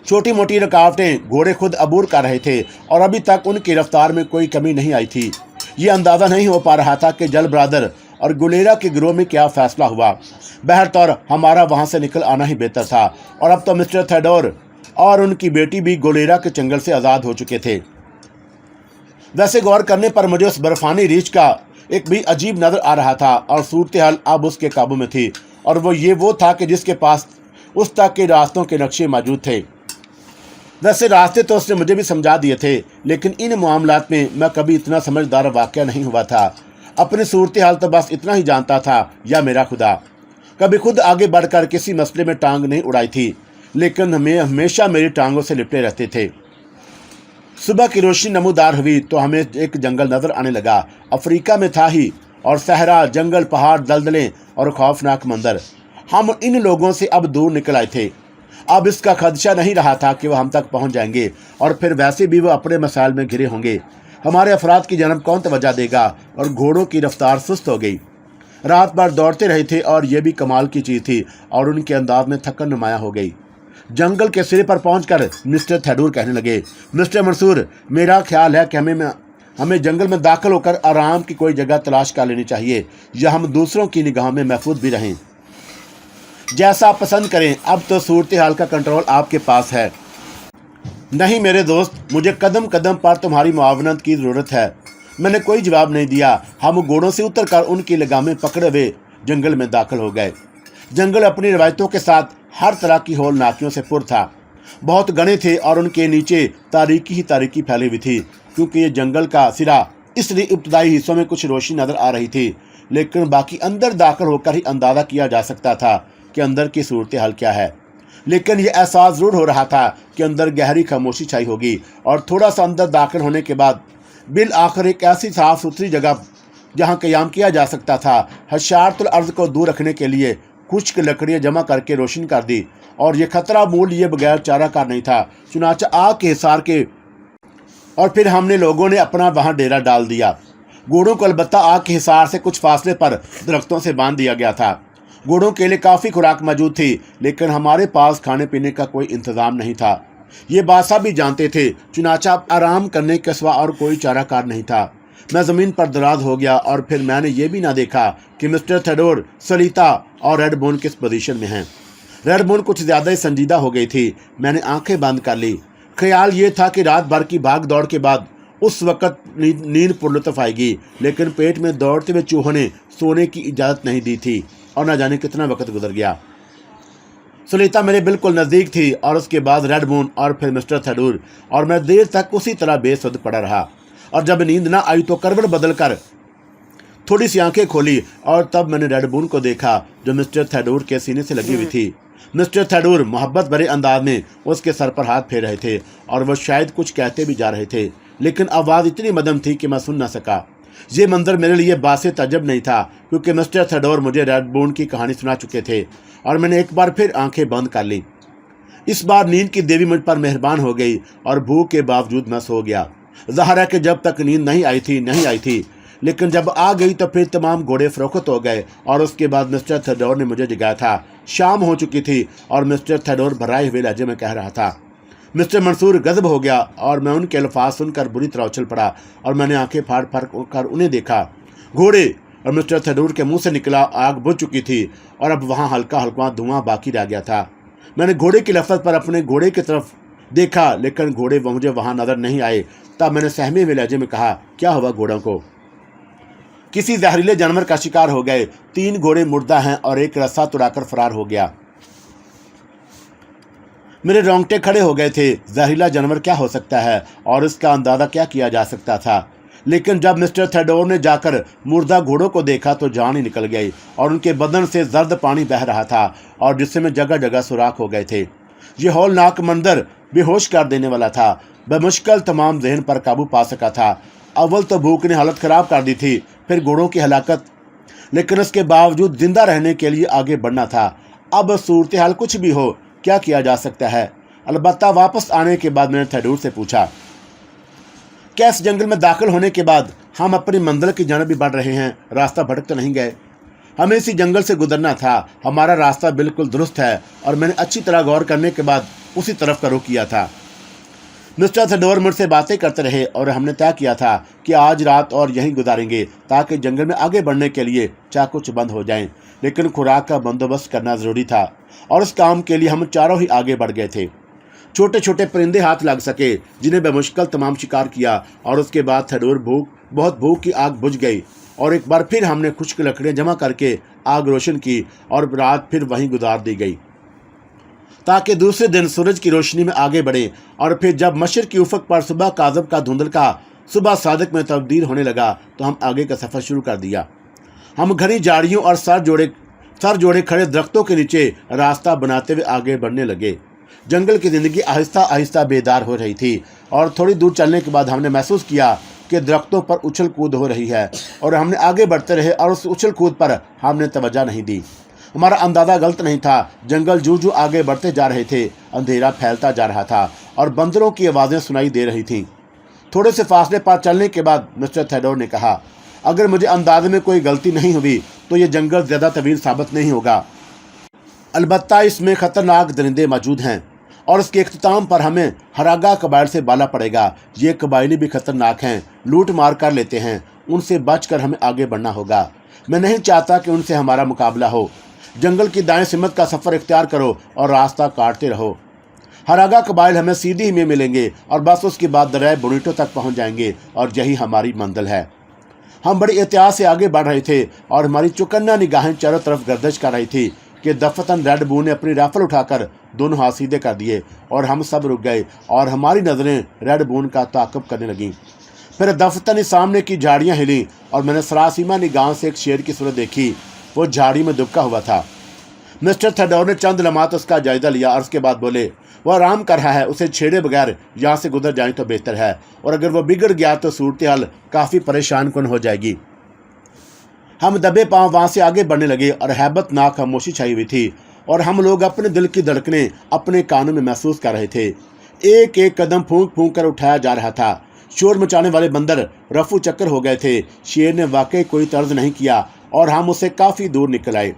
छोटी मोटी रुकावटें घोड़े खुद अबूर कर रहे थे और अभी तक उनकी रफ्तार में कोई कमी नहीं आई थी। ये अंदाज़ा नहीं हो पा रहा था कि जल ब्रादर और गुलेरा के गिरोह में क्या फैसला हुआ। बहरतौर हमारा वहाँ से निकल आना ही बेहतर था, और अब तो मिस्टर थेडोर और उनकी बेटी भी गोलेरा के चंगल से आज़ाद हो चुके थे। वैसे गौर करने पर मुझे उस बर्फानी रीछ का एक भी अजीब नज़र आ रहा था, और सूरत हाल अब उसके काबू में थी, और वो था कि जिसके पास उस तक के रास्तों के नक्शे मौजूद थे। वैसे रास्ते तो उसने मुझे भी समझा दिए थे, लेकिन इन मामलात में मैं कभी इतना समझदार वाक़या नहीं हुआ था। अपनी सूरत हाल तो बस इतना ही जानता था, या मेरा खुदा। कभी खुद आगे बढ़कर किसी मसले में टांग नहीं उड़ाई थी, लेकिन हमें हमेशा मेरी टांगों से लिपटे रहते थे। सुबह की रोशनी नमूदार हुई तो हमें एक जंगल नजर आने लगा। अफ्रीका में था ही, और सहरा, जंगल, पहाड़, दलदलें और खौफनाक मंजर। हम इन लोगों से अब दूर निकल आए थे। अब इसका खदशा नहीं रहा था कि वह हम तक पहुंच जाएंगे, और फिर वैसे भी वह अपने मसाइल में घिरे होंगे। हमारे अफराद की जानब कौन तवज्जो देगा, और घोड़ों की रफ्तार सुस्त हो गई। रात भर दौड़ते रहे थे, और यह भी कमाल की चीज़ थी, और उनके अंदाज में थकन नुमाया हो गई। जंगल के सिरे पर पहुंचकर मिस्टर थेडोर कहने लगे, मिस्टर मंसूर, मेरा ख्याल है कि हमें जंगल में दाखिल होकर आराम की कोई जगह तलाश कर लेनी चाहिए, या हम दूसरों की निगाह में महफूज भी रहें। जैसा आप पसंद करें, अब तो सूरत हाल का कंट्रोल आपके पास है। नहीं मेरे दोस्त, मुझे कदम कदम पर तुम्हारी मुआवनत की ज़रूरत है। मैंने कोई जवाब नहीं दिया। हम घोड़ों से उतरकर उनकी लगामें पकड़े हुए जंगल में दाखिल हो गए। जंगल अपनी रवायतों के साथ हर तरह की हौलनाकियों से पुर था। बहुत घने थे और उनके नीचे तारीकी ही तारीकी फैली हुई थी, क्योंकि ये जंगल का सिरा, इसलिए इब्तदाई हिस्सों में कुछ रोशनी नज़र आ रही थी, लेकिन बाकी अंदर दाखिल होकर ही अंदाज़ा किया जा सकता था कि अंदर की सूरत हाल क्या है। लेकिन यह एहसास ज़रूर हो रहा था कि अंदर गहरी खामोशी छाई होगी, और थोड़ा सा अंदर दाखिल होने के बाद बिल आखिर एक ऐसी साफ़ सुथरी जगह जहाँ क़याम किया जा सकता था। हशारतुल अर्ज़ को दूर रखने के लिए खुश्क लकड़ियाँ जमा करके रोशन कर दी, और ये खतरा मूल लिए बगैर चाराकार नहीं था। चुनाचा आग के हिसार के, और फिर हमने लोगों ने अपना वहाँ डेरा डाल दिया। घोड़ों को अलबत्ता आग के हिसार से कुछ फासले पर दरख्तों से बांध दिया गया था। घोड़ों के लिए काफ़ी खुराक मौजूद थी, लेकिन हमारे पास खाने पीने का कोई इंतज़ाम नहीं था। ये बात सब भी जानते थे, चुनाचा आराम करने के सिवा और कोई चाराकार नहीं था। मैं ज़मीन पर दराज हो गया, और फिर मैंने ये भी ना देखा कि मिस्टर थेडोर, सलीता और रेडबोन किस पोजीशन में हैं। रेडबोन कुछ ज़्यादा ही संजीदा हो गई थी। मैंने आंखें बंद कर ली। ख्याल ये था कि रात भर की भाग दौड़ के बाद उस वक़्त नींद पुरलुत्फ़ आएगी, लेकिन पेट में दौड़ते हुए चूहों ने सोने की इजाज़त नहीं दी थी, और न जाने कितना वक्त गुजर गया। सलीता मेरे बिल्कुल नज़दीक थी, और उसके बाद रेडबोन और फिर मिस्टर थेडोर, और मैं देर तक उसी तरह बेसुध पड़ा रहा। और जब नींद ना आई तो करवट बदल कर थोड़ी सी आंखें खोली, और तब मैंने रेडबोन को देखा जो मिस्टर थेडोर के सीने से लगी हुई थी। मिस्टर थेडोर मोहब्बत भरे अंदाज में उसके सर पर हाथ फेर रहे थे, और वह शायद कुछ कहते भी जा रहे थे, लेकिन आवाज़ इतनी मदम थी कि मैं सुन न सका। ये मंजर मेरे लिए बासे तजब नहीं था, क्योंकि मिस्टर थेडोर मुझे रेडबोन की कहानी सुना चुके थे, और मैंने एक बार फिर आंखें बंद कर ली। इस बार नींद की देवी मुझ पर मेहरबान हो गई, और भूख के बावजूद मैं सो गया। ज़ाहिर है कि जब तक नींद नहीं आई थी, लेकिन जब आ गई तो फिर तमाम घोड़े फरोख्त हो गए, और उसके बाद मिस्टर थेडोर ने मुझे जगाया था। शाम हो चुकी थी, और मिस्टर थेडोर भराए हुए लहजे में कह रहा था। मिस्टर मंसूर गज़ब हो गया, और मैं उनके अल्फाज सुनकर बुरी तरह उछल पड़ा, और मैंने आंखें फाड़ कर उन्हें देखा। घोड़े और मिस्टर थेडोर के मुंह से निकला आग बुझ चुकी थी, और अब वहाँ हल्का हल्का धुआं बाकी रह गया था। मैंने घोड़े की लफ्ज़ पर अपने घोड़े की तरफ देखा, लेकिन घोड़े मुझे वहाँ नज़र नहीं आए। तब मैंने सहमे हुए लहजे में कहा, क्या हुआ घोड़ों को? किसी जहरीले जानवर का शिकार हो गए। 3 घोड़े मुर्दा हैं और एक रस्सा तुड़ाकर फरार हो गया। मेरे रोंगटे खड़े हो गए थे। जहरीला जानवर क्या हो सकता है और इसका अंदाजा क्या किया जा सकता था। लेकिन जब मिस्टर थेडोर ने जाकर मुर्दा घोड़ों को देखा तो जान ही निकल गई और उनके बदन से जर्द पानी बह रहा था और जिसमें जगह जगह सुराख हो गए थे। ये हौलनाक मंजर बेहोश कर देने वाला था। बमुश्किल तमाम जहन पर काबू पा सका था। अव्वल तो भूख ने हालत खराब कर दी थी, फिर घोड़ों की हलाकत, लेकिन उसके बावजूद जिंदा रहने के लिए आगे बढ़ना था। अब सूरत हाल कुछ भी हो, क्या किया जा सकता है। अलबत्ता वापस आने के बाद मैंने थेडोर से पूछा, क्या इस जंगल में दाखिल होने के बाद हम अपनी मंजिल की जानिब भी बढ़ रहे हैं? रास्ता भटक तो नहीं गए? हमें इसी जंगल से गुजरना था। हमारा रास्ता बिल्कुल दुरुस्त है और मैंने अच्छी तरह गौर करने के बाद उसी तरफ का रुख किया था। मिस्टर थेडोर मुझसे बातें करते रहे और हमने तय किया था कि आज रात और यहीं गुजारेंगे ताकि जंगल में आगे बढ़ने के लिए चाहे कुछ बंद हो जाएं। लेकिन खुराक का बंदोबस्त करना ज़रूरी था और उस काम के लिए हम चारों ही आगे बढ़ गए थे। छोटे छोटे परिंदे हाथ लग सके जिन्हें बेमुश्किल तमाम शिकार किया और उसके बाद थेडोर बहुत भूख की आग बुझ गई और एक बार फिर हमने खुश्क लकड़ियाँ जमा करके आग रोशन की और रात फिर वहीं गुजार दी गई ताकि दूसरे दिन सूरज की रोशनी में आगे बढ़े। और फिर जब मशरिक़ की उफ़क़ पर सुबह काज़ब का धुंधल का सुबह सादिक में तब्दील होने लगा तो हम आगे का सफ़र शुरू कर दिया। हम घनी झाड़ियों और सर जोड़े खड़े दरख्तों के नीचे रास्ता बनाते हुए आगे बढ़ने लगे। जंगल की ज़िंदगी आहिस्ता आहिस्ता बेदार हो रही थी और थोड़ी दूर चलने के बाद हमने महसूस किया कि दरख्तों पर उछल कूद हो रही है और हमने आगे बढ़ते रहे और उस उछल कूद पर हमने तवज्जो नहीं दी। हमारा अंदाज़ा गलत नहीं था। जंगल जू आगे बढ़ते जा रहे थे, अंधेरा फैलता जा रहा था और बंदरों की आवाज़ें सुनाई दे रही थीं। थोड़े से फासले पर चलने के बाद मिस्टर थेडोर ने कहा, अगर मुझे अंदाजे में कोई गलती नहीं हुई तो ये जंगल ज़्यादा तवील साबित नहीं होगा। अलबत्ता इसमें ख़तरनाक दरिंदे मौजूद हैं और इसके इख्तिताम पर हमें हरागा कबाइल से बाला पड़ेगा। ये कबाइली भी खतरनाक हैं, लूट मार कर लेते हैं। उनसे बचकर हमें आगे बढ़ना होगा। मैं नहीं चाहता कि उनसे हमारा मुकाबला हो। जंगल की दाएं सिमत का सफ़र इख्तियार करो और रास्ता काटते रहो। हरागा कबाइल हमें सीधी में मिलेंगे और बस उसके बाद दरिया बोनीटो तक पहुंच जाएंगे और यही हमारी मंजिल है। हम बड़ी एहतियात से आगे बढ़ रहे थे और हमारी चौकन्ना निगाहें चारों तरफ गर्दिश कर रही थी कि दफतन रेड बू ने अपनी राइफल उठाकर दोनों हाथ सीधे कर दिए और हम सब रुक गए और हमारी नज़रें रेड बून का ताक़ुब करने लगीं। फिर दफतन सामने की झाड़ियाँ हिली और मैंने सरासीमा निगाह से एक शेर की सूरत देखी। वो झाड़ी में दुबका हुआ था। मिस्टर थेडोर ने चंद लम्हात उसका जायजा लिया और उसके बाद बोले, वो आराम कर रहा है, उसे छेड़े बगैर यहाँ से गुजर जाए तो बेहतर है और अगर वो बिगड़ गया तो सूरत हाल काफ़ी परेशान कुन हो जाएगी। हम दबे पांव वहाँ से आगे बढ़ने लगे और हैबतनाक खामोशी छाई हुई थी और हम लोग अपने दिल की धड़कनें अपने कानों में महसूस कर रहे थे। एक एक कदम फूंक फूंक कर उठाया जा रहा था। शोर मचाने वाले बंदर रफू चक्कर हो गए थे। शेर ने वाकई कोई तर्ज नहीं किया और हम उससे काफ़ी दूर निकल आए।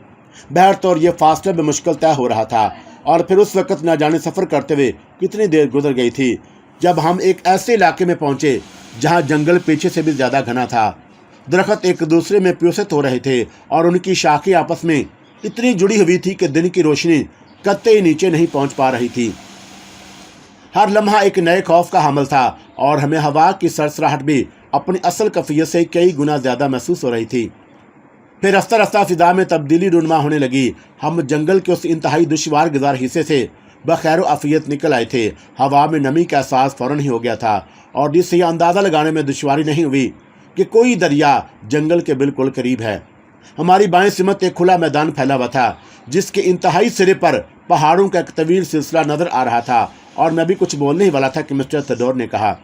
बहरतौर ये फासला भी मुश्किल तय हो रहा था और फिर उस वक़्त न जाने सफ़र करते हुए कितनी देर गुजर गई थी जब हम एक ऐसे इलाके में पहुँचे जहाँ जंगल पीछे से भी ज़्यादा घना था। दरख्त एक दूसरे में प्योसित हो रहे थे और उनकी शाखें आपस में इतनी जुड़ी हुई थी कि दिन की रोशनी कतई नीचे नहीं पहुँच पा रही थी। हर लम्हा एक नए खौफ का हामिल था और हमें हवा की सरसराहट भी अपनी असल कैफियत से कई गुना ज़्यादा महसूस हो रही थी। फिर रफ्ता रफ्ता फिजा में तब्दीली रूनुमा होने लगी। हम जंगल के उस इंतहाई दुश्वार गुजार हिस्से से बखैर आफियत निकल आए थे। हवा में नमी का एहसास फ़ौरन ही हो गया था और जिससे यह अंदाज़ा लगाने में दुश्वारी नहीं हुई कि कोई दरिया जंगल के बिल्कुल करीब है। हमारी बाएं सिमत एक खुला मैदान फैला हुआ था जिसके इंतहाई सिरे पर पहाड़ों का एक तवील सिलसिला नज़र आ रहा था और मैं भी कुछ बोलने ही वाला था कि मिस्टर थेडोर ने कहा,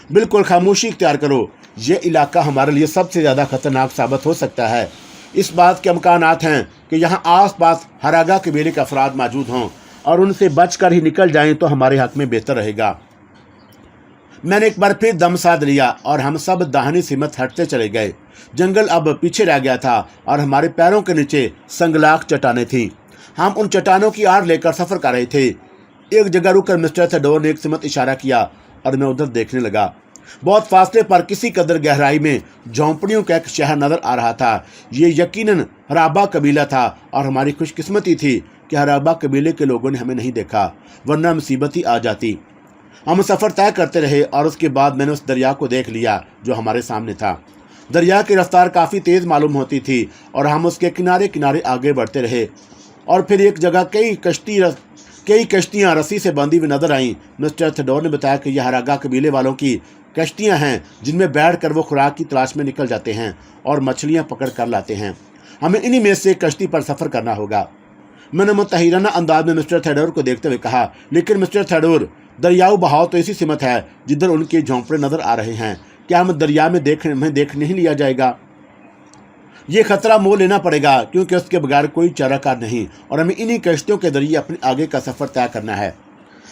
बिल्कुल खामोशी इख्तियार करो। ये इलाका हमारे लिए सबसे ज़्यादा ख़तरनाक साबित हो सकता है। इस बात के इम्कानात हैं कि यहाँ आस पास हरागा कबीले के अफराद मौजूद हों और उनसे बच कर ही निकल जाएं तो हमारे हक़ में बेहतर रहेगा। मैंने एक बार फिर दम साध लिया और हम सब दाहिनी सिमत हटते चले गए। जंगल अब पीछे रह गया था और हमारे पैरों के नीचे संगलाख चट्टानें थीं। हम उन चट्टानों की आड़ लेकर सफ़र कर रहे थे। एक जगह रुककर मिस्टर थेडोर ने एक सिमत इशारा किया और मैं उधर देखने लगा। बहुत फासले पर किसी कदर गहराई में झोंपड़ियों का एक शहर नज़र आ रहा था। ये यकीनन हराबा कबीला था और हमारी खुशकिस्मती थी कि हराबा कबीले के लोगों ने हमें नहीं देखा, वरना मुसीबत ही आ जाती। हम सफ़र तय करते रहे और उसके बाद मैंने उस दरिया को देख लिया जो हमारे सामने था। दरिया की रफ्तार काफ़ी तेज़ मालूम होती थी और हम उसके किनारे किनारे आगे बढ़ते रहे और फिर एक जगह कई कश्तियाँ रस्सी से बंधी हुई नजर आईं। मिस्टर थेडोर ने बताया कि यह हरागा कबीले वालों की कश्तियाँ हैं जिनमें बैठकर वो खुराक की तलाश में निकल जाते हैं और मछलियाँ पकड़ कर लाते हैं। हमें इन्हीं में से कश्ती पर सफ़र करना होगा। मैंने मुतहिराना अंदाज में मिस्टर थेडोर को देखते हुए कहा, लेकिन मिस्टर थेडोर, दरियाऊ बहाव तो इसी सिमत है जिधर उनके झोंपड़े नजर आ रहे हैं। क्या हम दरिया में देख नहीं लिया जाएगा? ये खतरा मोल लेना पड़ेगा क्योंकि उसके बगैर कोई चाराकार नहीं और हमें इन्हीं कश्तियों के जरिए अपने आगे का सफ़र तय करना है।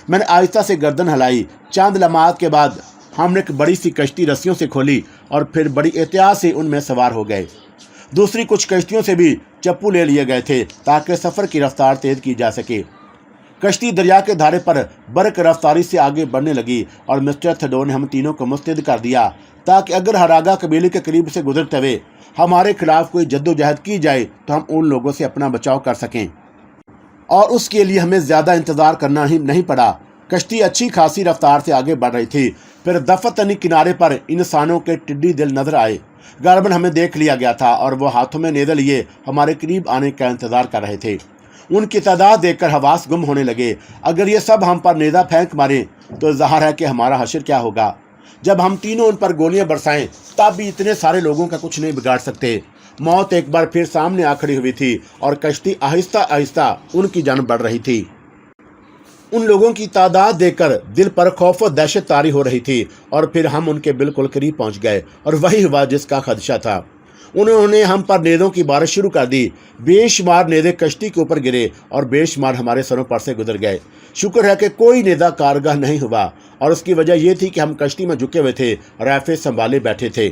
मैंने आहिस्ता से गर्दन हिलाई। चंद लम्हात के बाद हमने एक बड़ी सी कश्ती रस्सियों से खोली और फिर बड़ी एहतियात से उनमें सवार हो गए। दूसरी कुछ कश्तियों से भी चप्पू ले लिए गए थे ताकि सफ़र की रफ्तार तेज़ की जा सके। कश्ती दरिया के धारे पर बरक रफ्तारी से आगे बढ़ने लगी और मिस्टर थेडोर ने हम तीनों को मुस्तैद कर दिया ताकि अगर हरागा कबीले के करीब से गुजरते हुए हमारे खिलाफ कोई जद्दोजहद की जाए तो हम उन लोगों से अपना बचाव कर सकें, और उसके लिए हमें ज़्यादा इंतज़ार करना ही नहीं पड़ा। कश्ती अच्छी खासी रफ्तार से आगे बढ़ रही थी। फिर दफतनी किनारे पर इंसानों के टिड्डी दिल नजर आए। गालबन हमें देख लिया गया था और वो हाथों में नेज़े लिए हमारे करीब आने का इंतज़ार कर रहे थे। उनकी तादाद देखकर हवास गुम होने लगे। अगर ये सब हम पर नेज़ा फेंक मारें तो ज़ाहिर है कि हमारा हश्र क्या होगा। जब हम तीनों उन पर गोलियां बरसाएं तब भी इतने सारे लोगों का कुछ नहीं बिगाड़ सकते। मौत एक बार फिर सामने आ खड़ी हुई थी और कश्ती आहिस्ता आहिस्ता उनकी जान बढ़ रही थी। उन लोगों की तादाद देखकर दिल पर खौफ और दहशत तारी हो रही थी और फिर हम उनके बिल्कुल करीब पहुंच गए और वही हुआ जिसका खदशा था। उन्होंने हम पर नेज़ों की बारिश शुरू कर दी। बेशुमार नेज़े कश्ती के ऊपर गिरे और बेशुमार हमारे सरों पर से गुजर गए। शुक्र है कि कोई नेज़ा कारगर नहीं हुआ और उसकी वजह यह थी कि हम कश्ती में झुके हुए थे, राइफल संभाले बैठे थे।